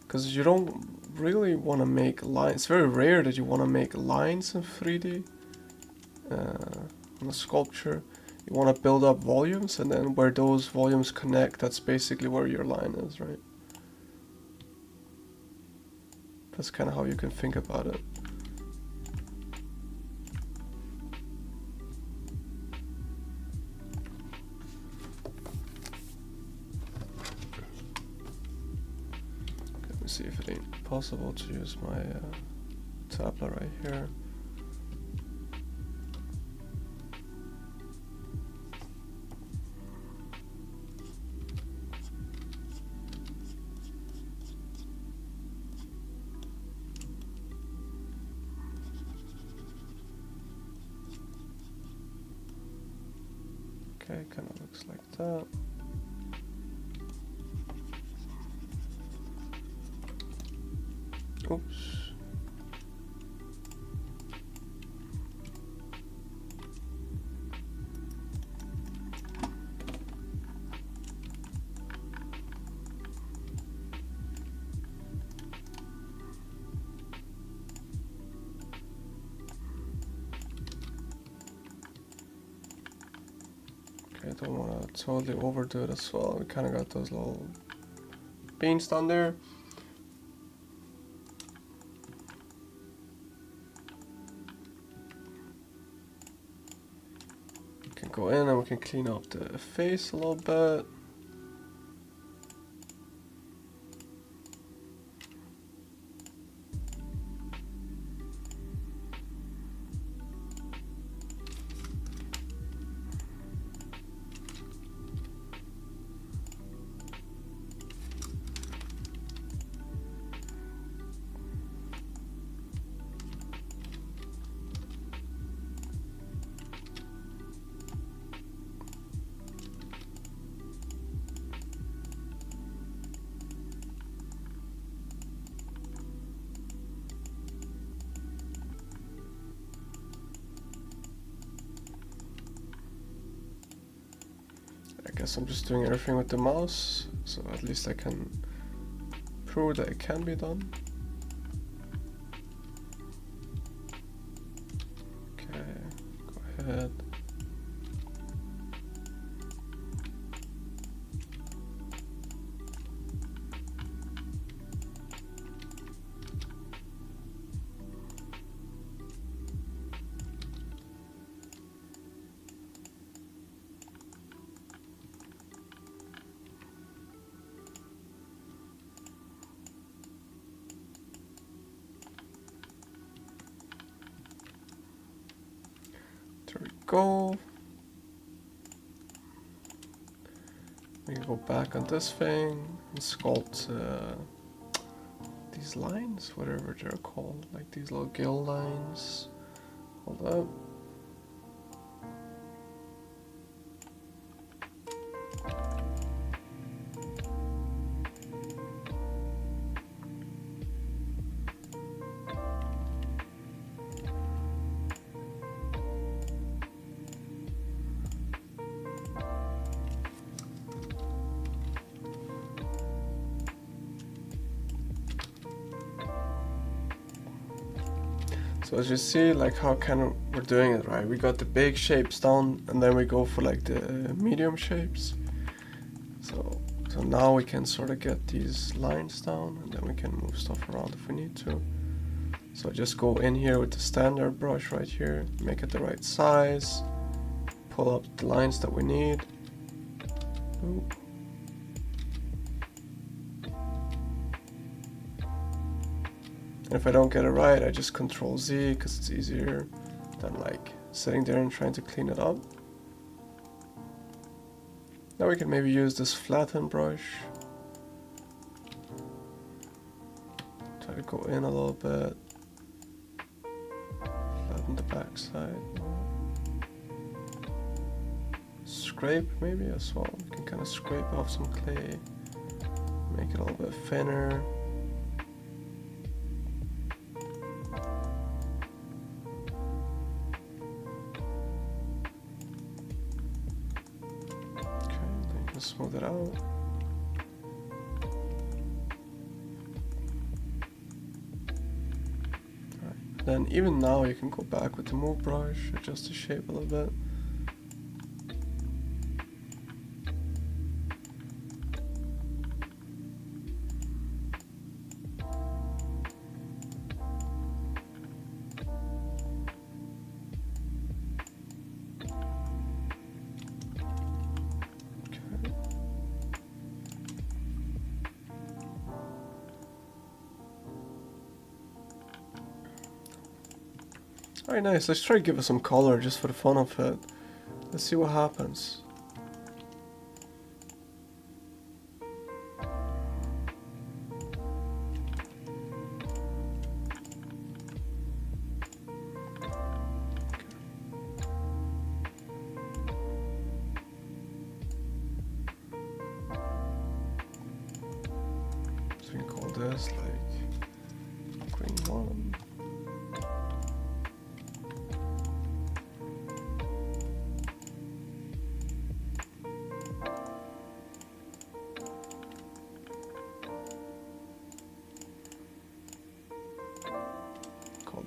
Because you don't really want to make lines. It's very rare that you want to make lines in 3D. On a sculpture, you want to build up volumes, and then where those volumes connect, that's basically where your line is, right? That's kind of how you can think about it. Let me see if it ain't possible to use my tablet right here. Okay, kind of looks like that. Oops. I don't want to totally overdo it as well. We kind of got those little beans down there. We can go in and we can clean up the face a little bit. guess I'm just doing everything with the mouse, so at least I can prove that it can be done. Okay, go ahead. There we go. We can go back on this thing and sculpt these lines, whatever they're called, like these little gill lines. Hold up. So as you see, like how kind of we're doing it, right? We got the big shapes down, and then we go for like the medium shapes. So now we can sort of get these lines down, and then we can move stuff around if we need to. So just go in here with the standard brush right here, make it the right size, pull up the lines that we need. Ooh. And if I don't get it right, I just Control Z because it's easier than like sitting there and trying to clean it up. Now we can maybe use this flatten brush. Try to go in a little bit. Flatten the back side. Scrape maybe as well. We can kind of scrape off some clay. Make it a little bit thinner. Smooth it out. Right. Then even now you can go back with the move brush, adjust the shape a little bit. Alright, nice. Let's try to give it some color just for the fun of it. Let's see what happens. So we can call this like green 1.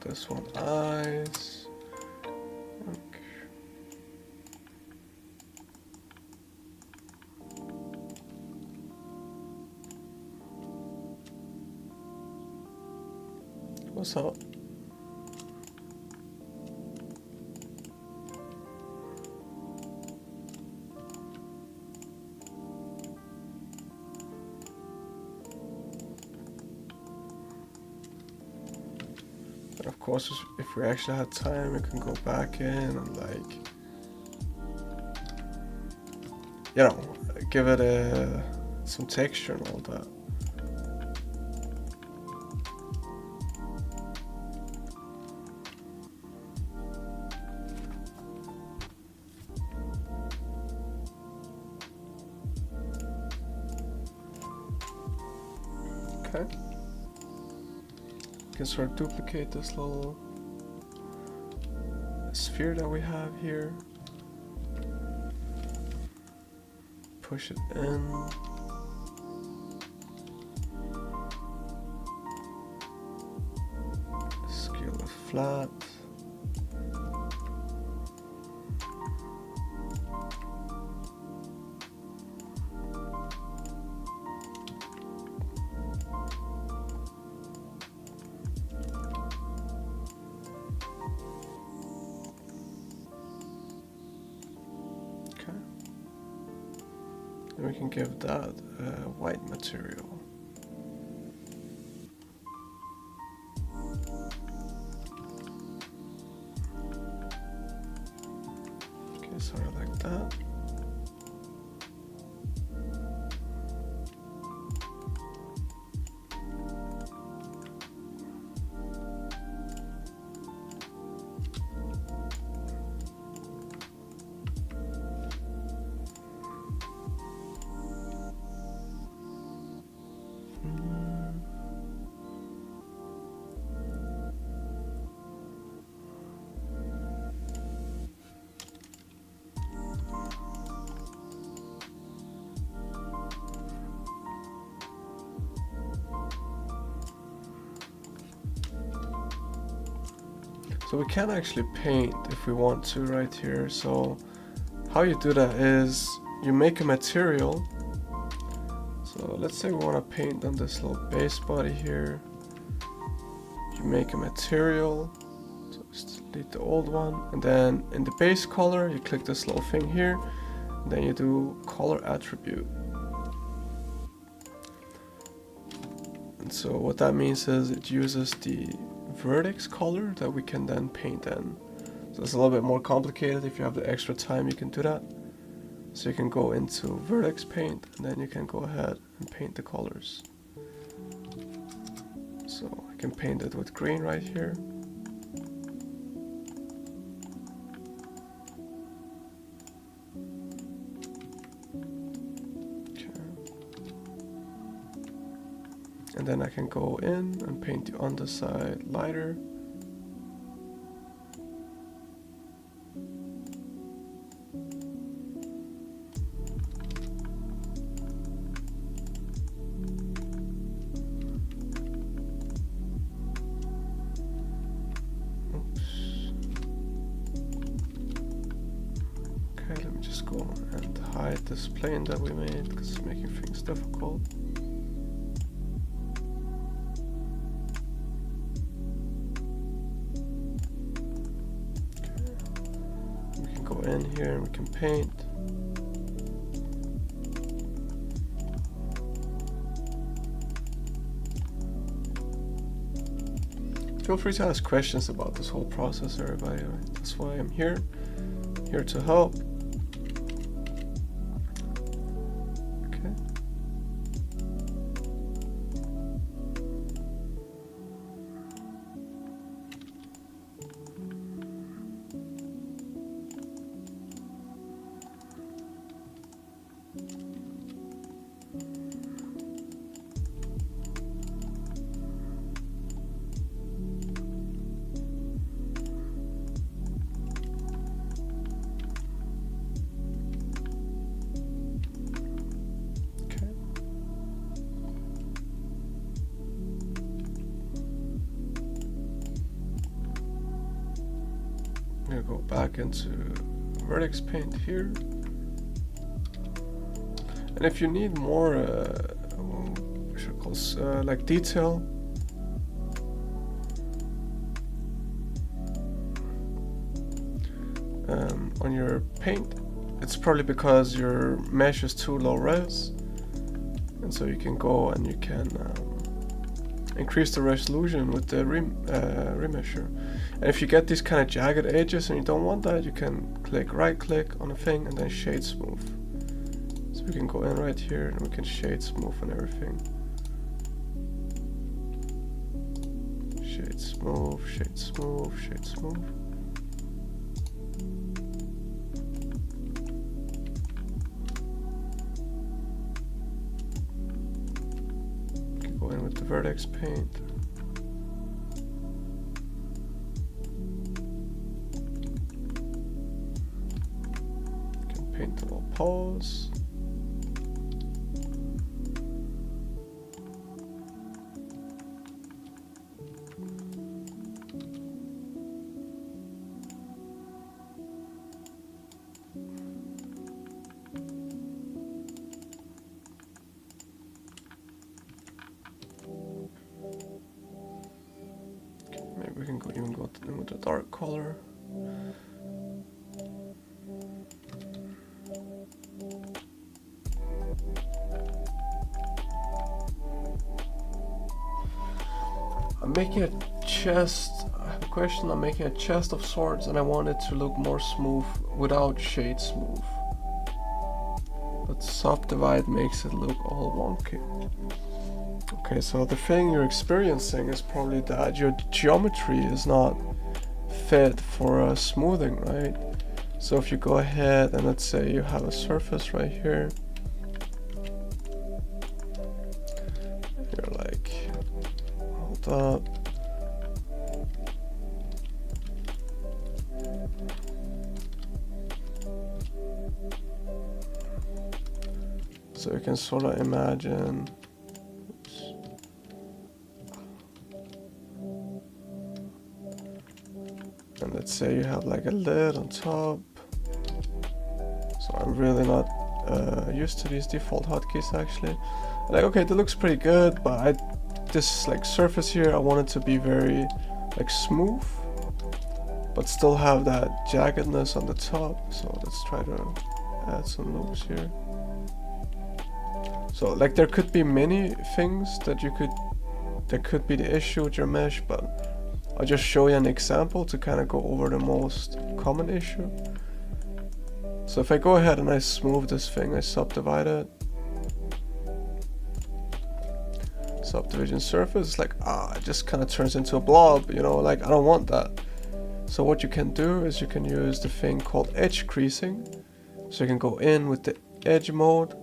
This one eyes. Okay. What's up? Of course, if we actually had time, we can go back in and like, you know, give it some texture and all that. Okay. Can sort of duplicate this little sphere that we have here. push it in. Scale it flat. And we can give that a white material. Okay, sort of like that. So we can actually paint if we want to right here. So how you do that is you make a material. So let's say we want to paint on this little base body here. You make a material, so just delete the old one, and then in the base color you click this little thing here, and then you do color attribute. And so what that means is it uses the vertex color that we can then paint in. So it's a little bit more complicated. If you have the extra time, you can do that. So you can go into vertex paint, and then you can go ahead and paint the colors. So I can paint it with green right here. And then I can go in and paint the underside lighter. Oops. Okay, let me just go and hide this plane that we made because it's making things difficult. In here and we can paint. Feel free to ask questions about this whole process, everybody. That's why I'm here to help. Okay. I'm gonna go back into vertex paint here, and if you need more like detail, on your paint, it's probably because your mesh is too low res, and so you can go and you can increase the resolution with the remesher. And if you get these kind of jagged edges and you don't want that, you can right click on a thing and then shade smooth. So we can go in right here and we can shade smooth on everything. Shade smooth, shade smooth, shade smooth. We can go in with the vertex paint. Paint the little paws. and with a dark color. I'm making a chest. I have a question. I'm making a chest of sorts, and I want it to look more smooth without shade smooth. But subdivide makes it look all wonky. Okay, so the thing you're experiencing is probably that your geometry is not fit for smoothing, right? So if you go ahead and let's say you have a surface right here, you're like, hold up. So you can sort of imagine, oops. And let's say you have like a lid on top. So I'm really not used to these default hotkeys actually. Like, okay, that looks pretty good, but this like surface here, I want it to be very like smooth, but still have that jaggedness on the top. So let's try to add some loops here. So like there could be many things that could be the issue with your mesh, but I'll just show you an example to kind of go over the most common issue. So if I go ahead and I smooth this thing, I subdivide it. Subdivision surface, it's like, it just kind of turns into a blob, you know, like I don't want that. So what you can do is you can use the thing called edge creasing. So you can go in with the edge mode,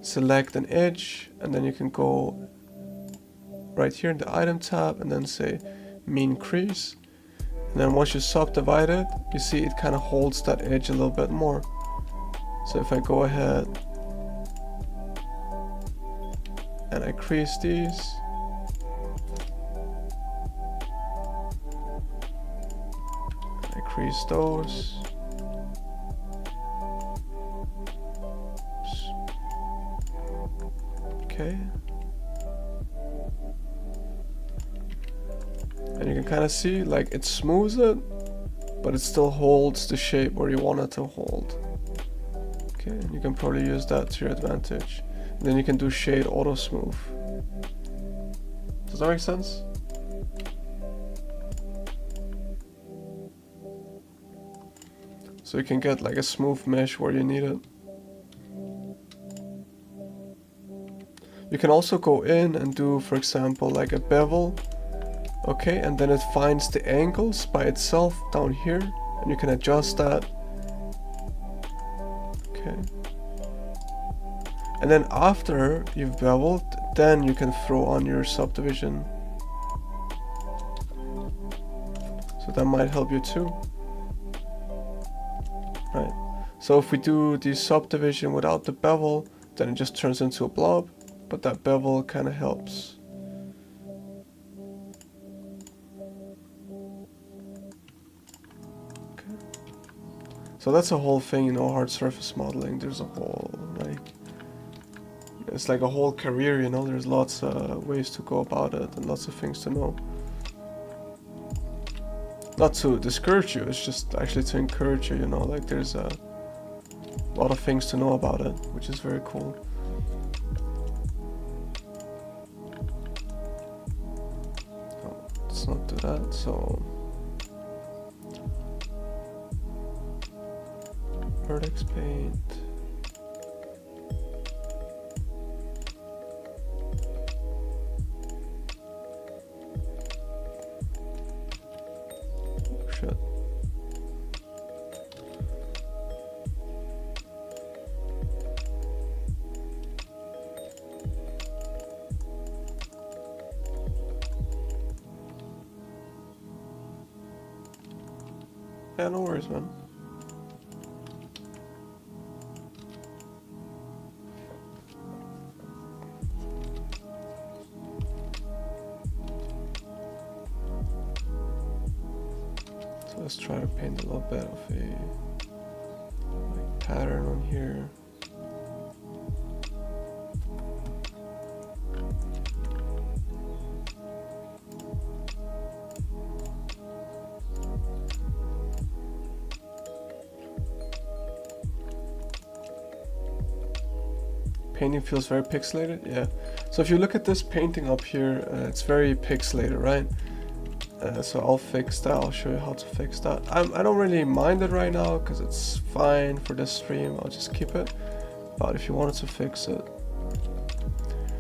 select an edge, and then you can go right here in the item tab and then say mean crease. And then once you subdivide it, you see it kind of holds that edge a little bit more. So if I go ahead and I crease these, and I crease those, okay, and you can kind of see like it smooths it, but it still holds the shape where you want it to hold. Okay, and you can probably use that to your advantage. And then you can do shade auto smooth. Does that make sense? So you can get like a smooth mesh where you need it. You can also go in and do, for example, like a bevel. Okay, and then it finds the angles by itself down here, and you can adjust that. Okay. And then after you've beveled, then you can throw on your subdivision. So that might help you too. Right. So if we do the subdivision without the bevel, then it just turns into a blob, but that bevel kind of helps. Okay. So that's a whole thing, you know, hard surface modeling. There's a whole, like, it's like a whole career, you know, there's lots of ways to go about it and lots of things to know. Not to discourage you, it's just actually to encourage you, you know, like there's a lot of things to know about it, which is very cool. Oh, let's not do that, so vertex paint. Shit. Yeah, no worries, man. Let's try to paint a little bit of a like, pattern on here. Painting feels very pixelated, yeah. So if you look at this painting up here, it's very pixelated, right? So I'll fix that. I'll show you how to fix that. I don't really mind it right now because it's fine for this stream. I'll just keep it. But if you wanted to fix it,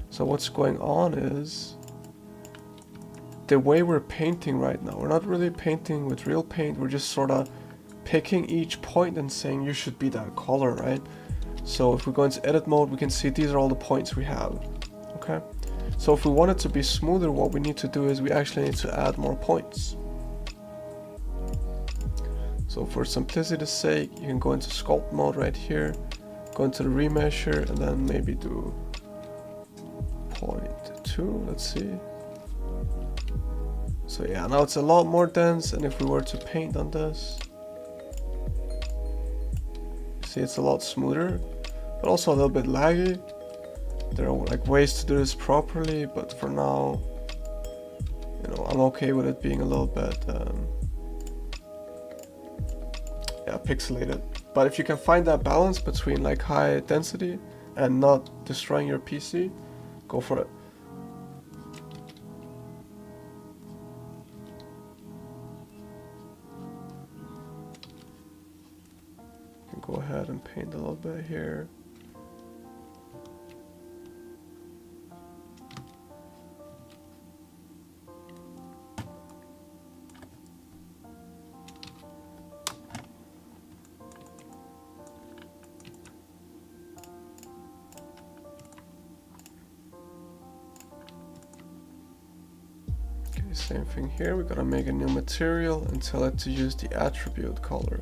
so what's going on is the way we're painting right now. We're not really painting with real paint. We're just sort of picking each point and saying you should be that color, right? So if we go into edit mode, we can see these are all the points we have. Okay. So if we want it to be smoother, what we need to do is we actually need to add more points. So for simplicity's sake, you can go into sculpt mode right here, go into the remeasure, and then maybe do 0.2, let's see. So yeah, now it's a lot more dense, and if we were to paint on this, see it's a lot smoother, but also a little bit laggy. There are like ways to do this properly, but for now, you know, I'm okay with it being a little bit yeah, pixelated. But if you can find that balance between like high density and not destroying your PC, go for it. You can go ahead and paint a little bit here. Same thing here, we're gonna make a new material and tell it to use the attribute color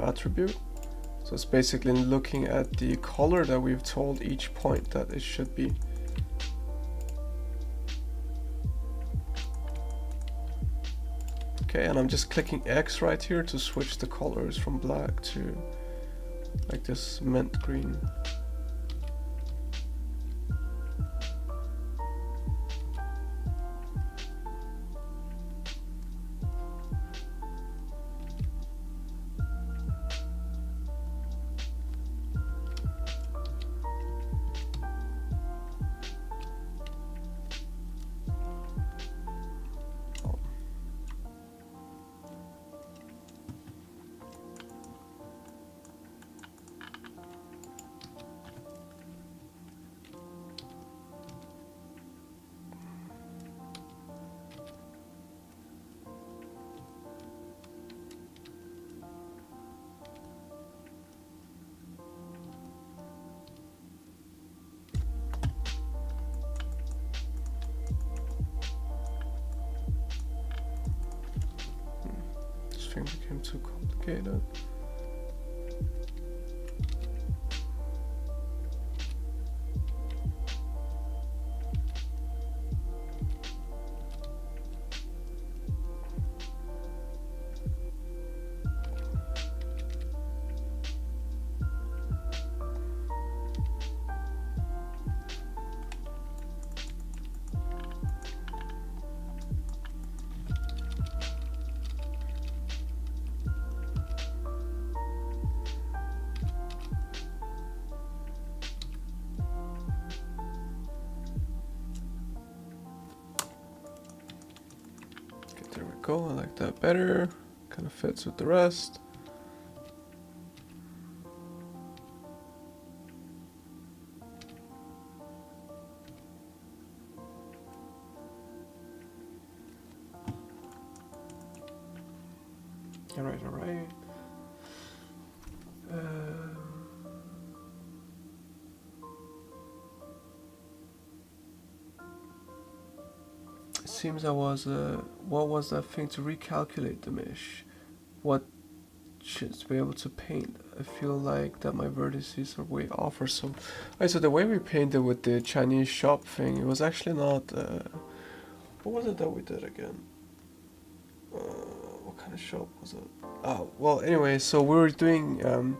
attribute. So it's basically looking at the color that we've told each point that it should be. Okay, and I'm just clicking X right here to switch the colors from black to like this mint green. Thing became too complicated. There we go, I like that better. Kind of fits with the rest. Alright, alright. Seems I was what was that thing to recalculate the mesh? What should be able to paint? I feel like that my vertices are way off or so. Alright, so the way we painted with the Chinese shop thing, it was actually not what was it that we did again? What kind of shop was it? Oh, well, anyway, so we were doing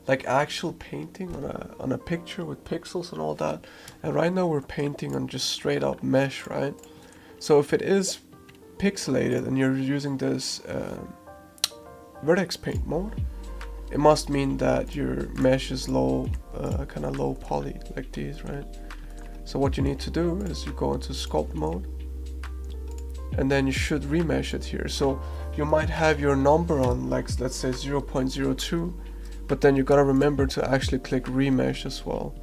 like actual painting on a picture with pixels and all that, and right now we're painting on just straight up mesh, right? So if it is pixelated and you're using this vertex paint mode, it must mean that your mesh is low, kind of low poly like these, right? So what you need to do is you go into sculpt mode, and then you should remesh it here. So you might have your number on, like, let's say 0.02, but then you gotta remember to actually click remesh as well.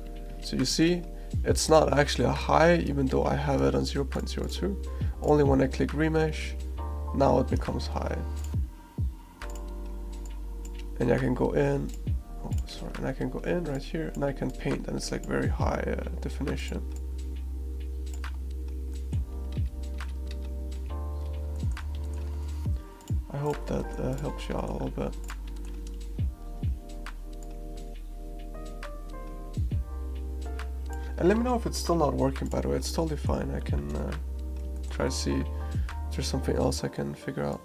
So you see, it's not actually a high, even though I have it on 0.02. Only when I click remesh, now it becomes high. And I can go in, oh sorry, and I can go in right here, and I can paint, and it's like very high definition. I hope that helps you out a little bit. And let me know if it's still not working, by the way. It's totally fine. I can try to see if there's something else I can figure out.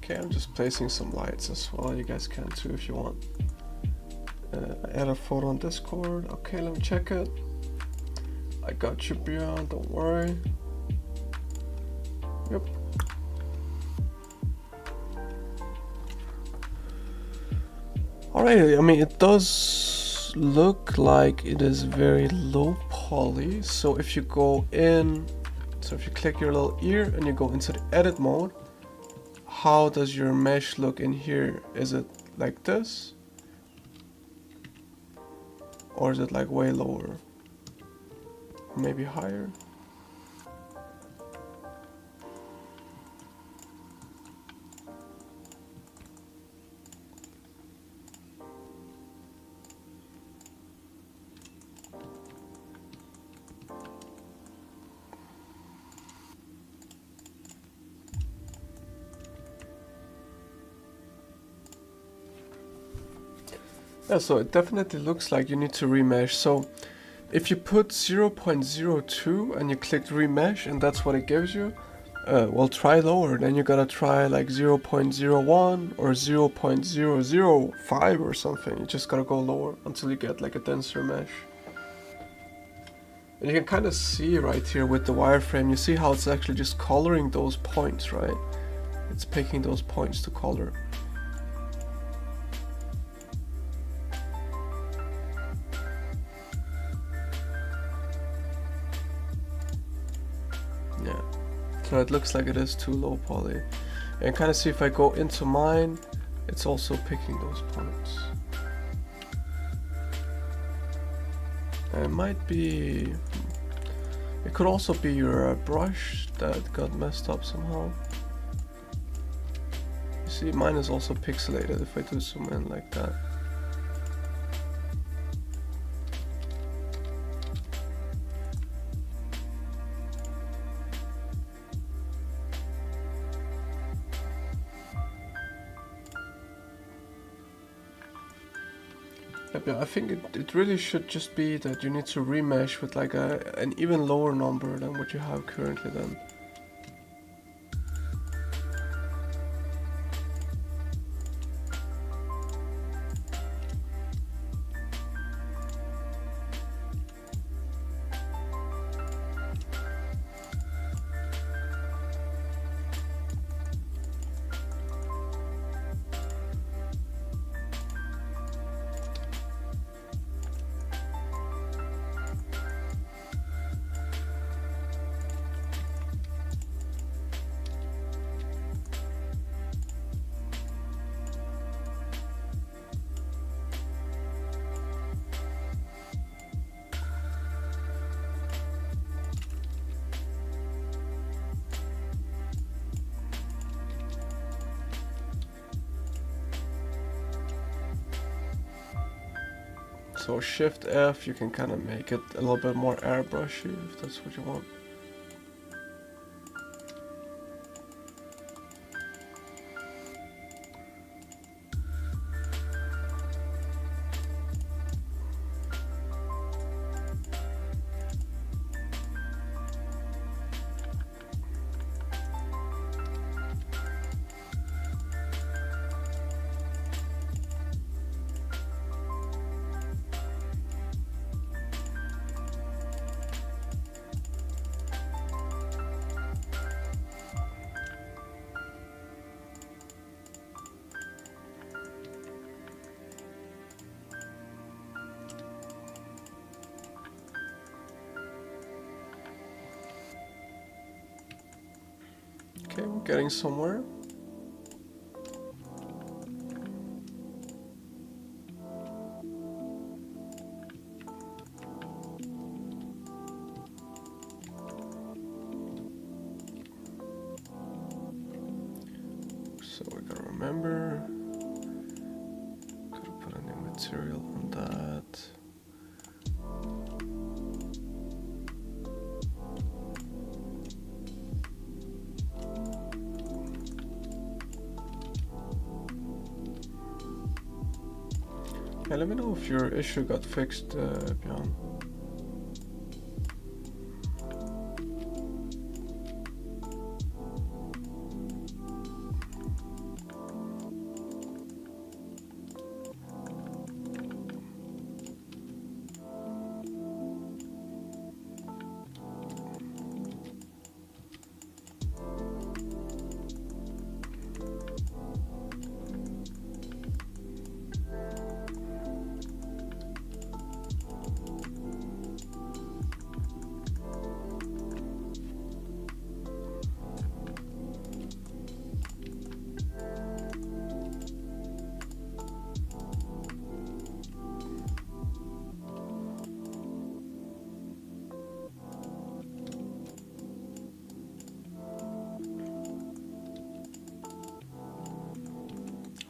Okay, I'm just placing some lights as well. You guys can too if you want. I add a photo on Discord. Okay, let me check it. I got you, Bjorn, don't worry. Yep. Alright, I mean, it does look like it is very low poly. So if you go in, so if you click your little ear and you go into the edit mode, how does your mesh look in here? Is it like this? Or is it like way lower? Or maybe higher? Yeah, so it definitely looks like you need to remesh. So if you put 0.02 and you click remesh and that's what it gives you, well, try lower. Then you gotta try like 0.01 or 0.005 or something. You just gotta go lower until you get like a denser mesh. And you can kind of see right here with the wireframe, you see how it's actually just coloring those points, right? It's picking those points to color. Yeah, so it looks like it is too low poly. And kind of see if I go into mine, it's also picking those points. And it might be, it could also be your brush that got messed up somehow. You see, mine is also pixelated if I do zoom in like that. Yeah, I think it really should just be that you need to remesh with like an even lower number than what you have currently then. So Shift F, you can kind of make it a little bit more airbrushy if that's what you want. Okay, we're getting somewhere. So we gotta remember, gotta put a new material on that. Yeah, let me know if your issue got fixed, Björn.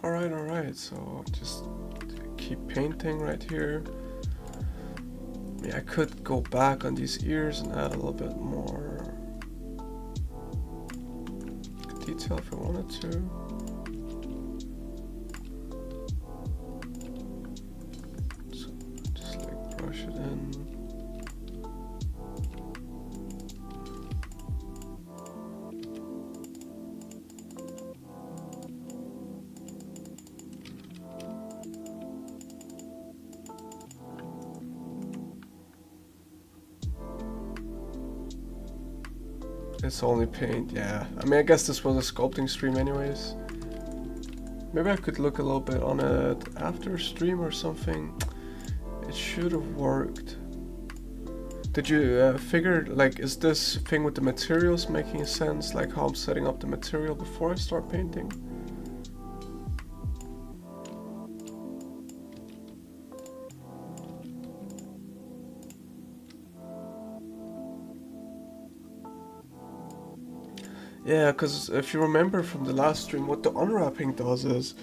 Alright, so just keep painting right here. I mean, I could go back on these ears and add a little bit more detail if I wanted to. So just like brush it in. It's only paint, yeah. I mean, I guess this was a sculpting stream anyways. Maybe I could look a little bit on it after stream or something. It should have worked. Did you figure, like, is this thing with the materials making sense? Like how I'm setting up the material before I start painting? Yeah, because if you remember from the last stream, what the unwrapping does is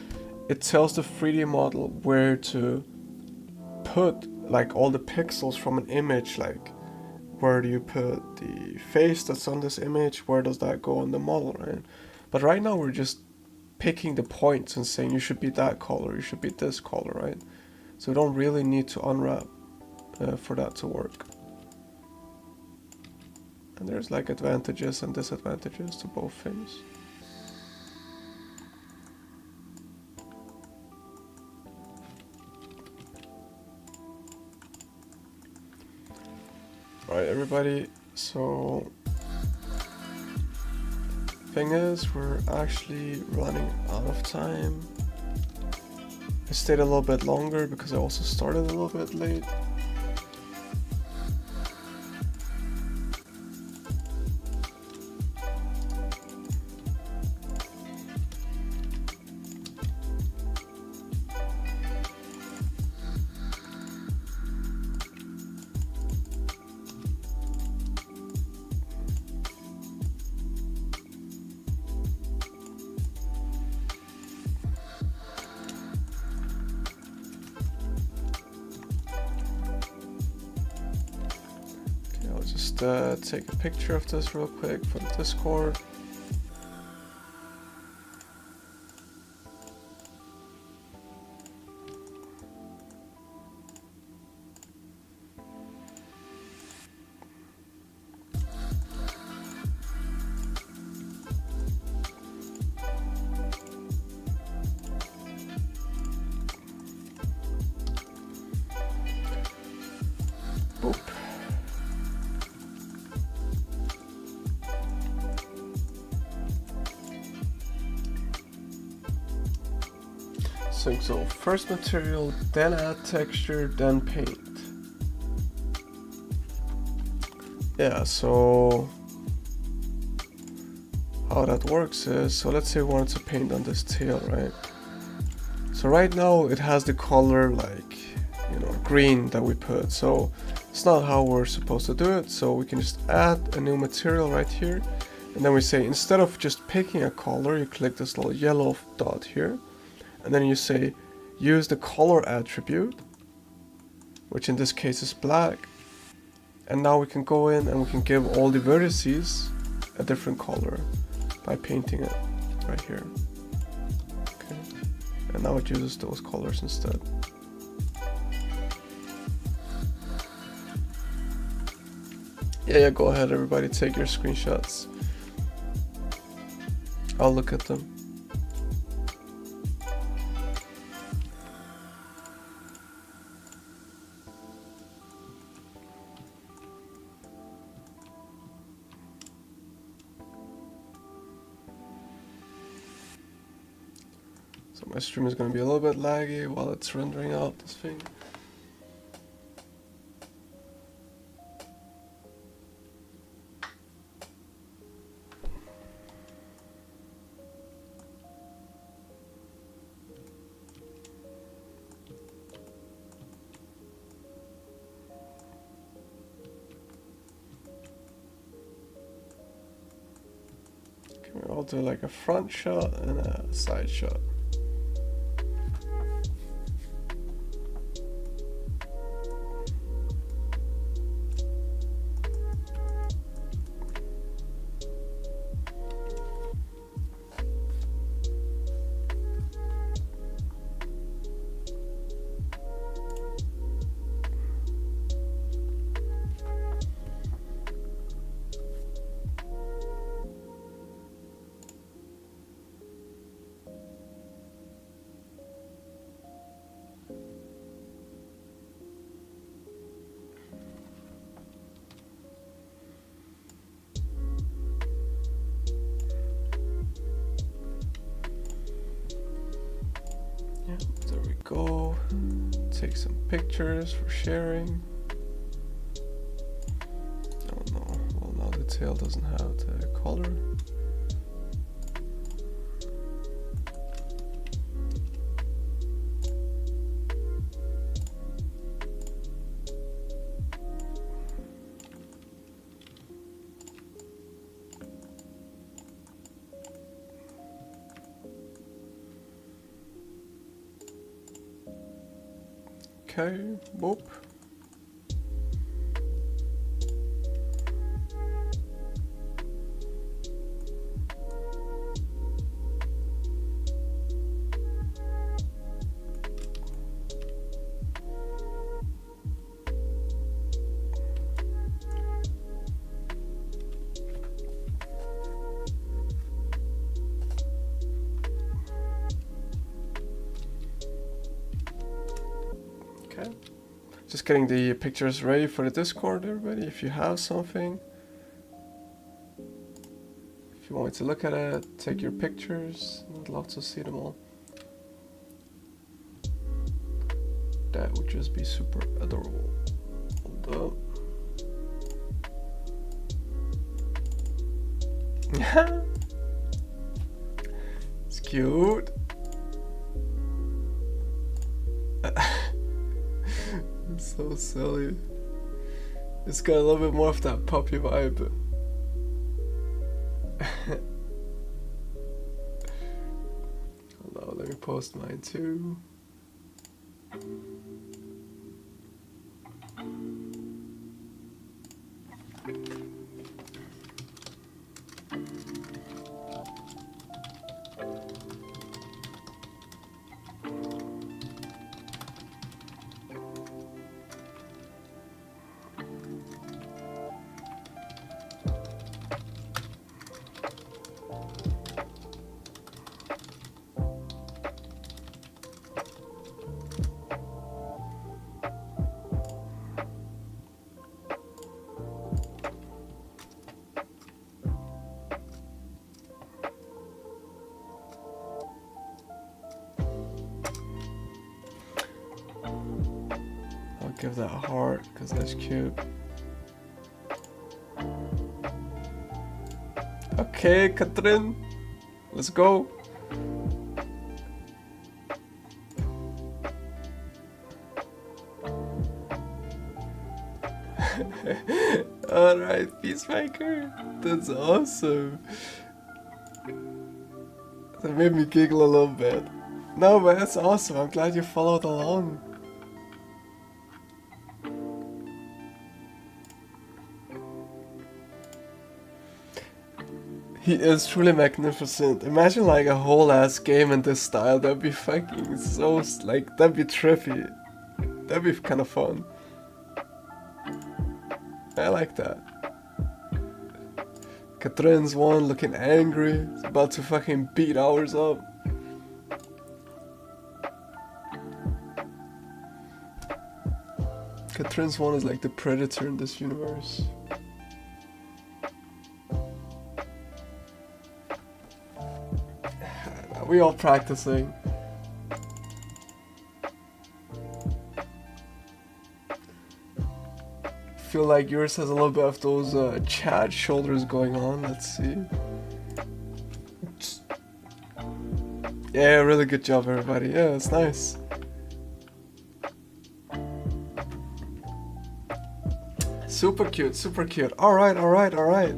it tells the 3D model where to put like all the pixels from an image, like where do you put the face that's on this image, where does that go on the model, right? But right now we're just picking the points and saying you should be that color, you should be this color, right? So we don't really need to unwrap for that to work. And there's like advantages and disadvantages to both things. Alright everybody, so thing is we're actually running out of time. I stayed a little bit longer because I also started a little bit late. Just take a picture of this real quick for the Discord. Boop. So first material, then add texture, then paint. Yeah, so how that works is, so let's say we wanted to paint on this tail, right? So right now it has the color like, you know, green that we put, so it's not how we're supposed to do it. So we can just add a new material right here, and then we say, instead of just picking a color, you click this little yellow dot here, and then you say use the color attribute, which in this case is black, and now we can go in and we can give all the vertices a different color by painting it right here. Okay, and now it uses those colors instead. Yeah, go ahead everybody, take your screenshots. I'll look at them. So my stream is going to be a little bit laggy while it's rendering out this thing. I'll do like a front shot and a side shot. There we go. Take some pictures for sharing. Oh no, well now the tail doesn't have the color. Okay, boop. Okay, just getting the pictures ready for the Discord, everybody. If you have something, if you want me to look at it, take your pictures. I'd love to see them all. That would just be super adorable. Hold up. It's cute. It's so silly. It's got a little bit more of that puppy vibe. Hold on, let me post mine too. give that a heart because that's cute. Okay, Katrin, let's go. Alright, Peacemaker, that's awesome. That made me giggle a little bit. No, but that's awesome, I'm glad you followed along. He is truly magnificent. Imagine like a whole ass game in this style. That'd be fucking so, like, that'd be trippy. That'd be kind of fun. I like that. Katrin's one looking angry. He's about to fucking beat ours up. Katrin's one is like the predator in this universe. We all practicing. Feel like yours has a little bit of those Chad shoulders going on. Let's see. Yeah, really good job, everybody. Yeah, it's nice. Super cute, super cute. Alright, alright, alright.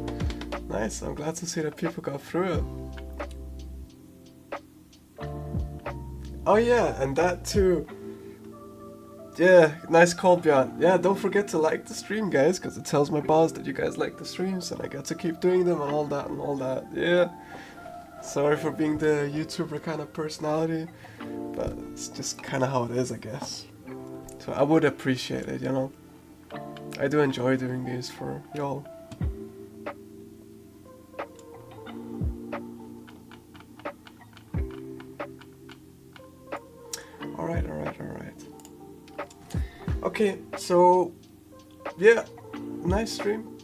Nice, I'm glad to see that people got through it. Oh yeah, and that too. Yeah, nice call, Björn. Yeah, don't forget to like the stream, guys, because it tells my boss that you guys like the streams and I get to keep doing them and all that and all that. Yeah. Sorry for being the YouTuber kind of personality, but it's just kind of how it is, I guess. So I would appreciate it, you know. I do enjoy doing these for y'all. Alright, alright, alright. Okay, so yeah, nice stream.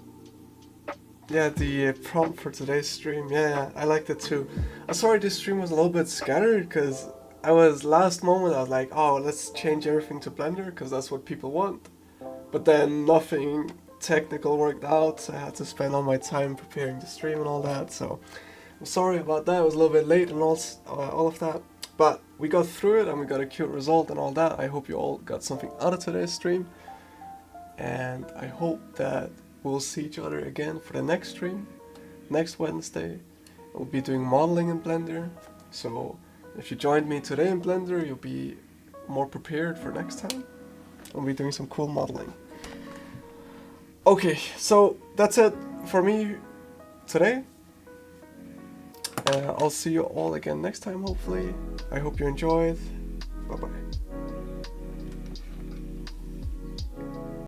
Yeah, the prompt for today's stream, yeah, I liked it too. I'm sorry this stream was a little bit scattered because I was last moment I was like, oh, let's change everything to Blender because that's what people want. But then nothing technical worked out, so I had to spend all my time preparing the stream and all that, so I'm sorry about that. It was a little bit late and all of that. But we got through it and we got a cute result and all that. I hope you all got something out of today's stream. And I hope that we'll see each other again for the next stream. Next Wednesday, we'll be doing modeling in Blender. So if you joined me today in Blender, you'll be more prepared for next time. We'll be doing some cool modeling. Okay, so that's it for me today. I'll see you all again next time, hopefully. I hope you enjoyed. Bye-bye.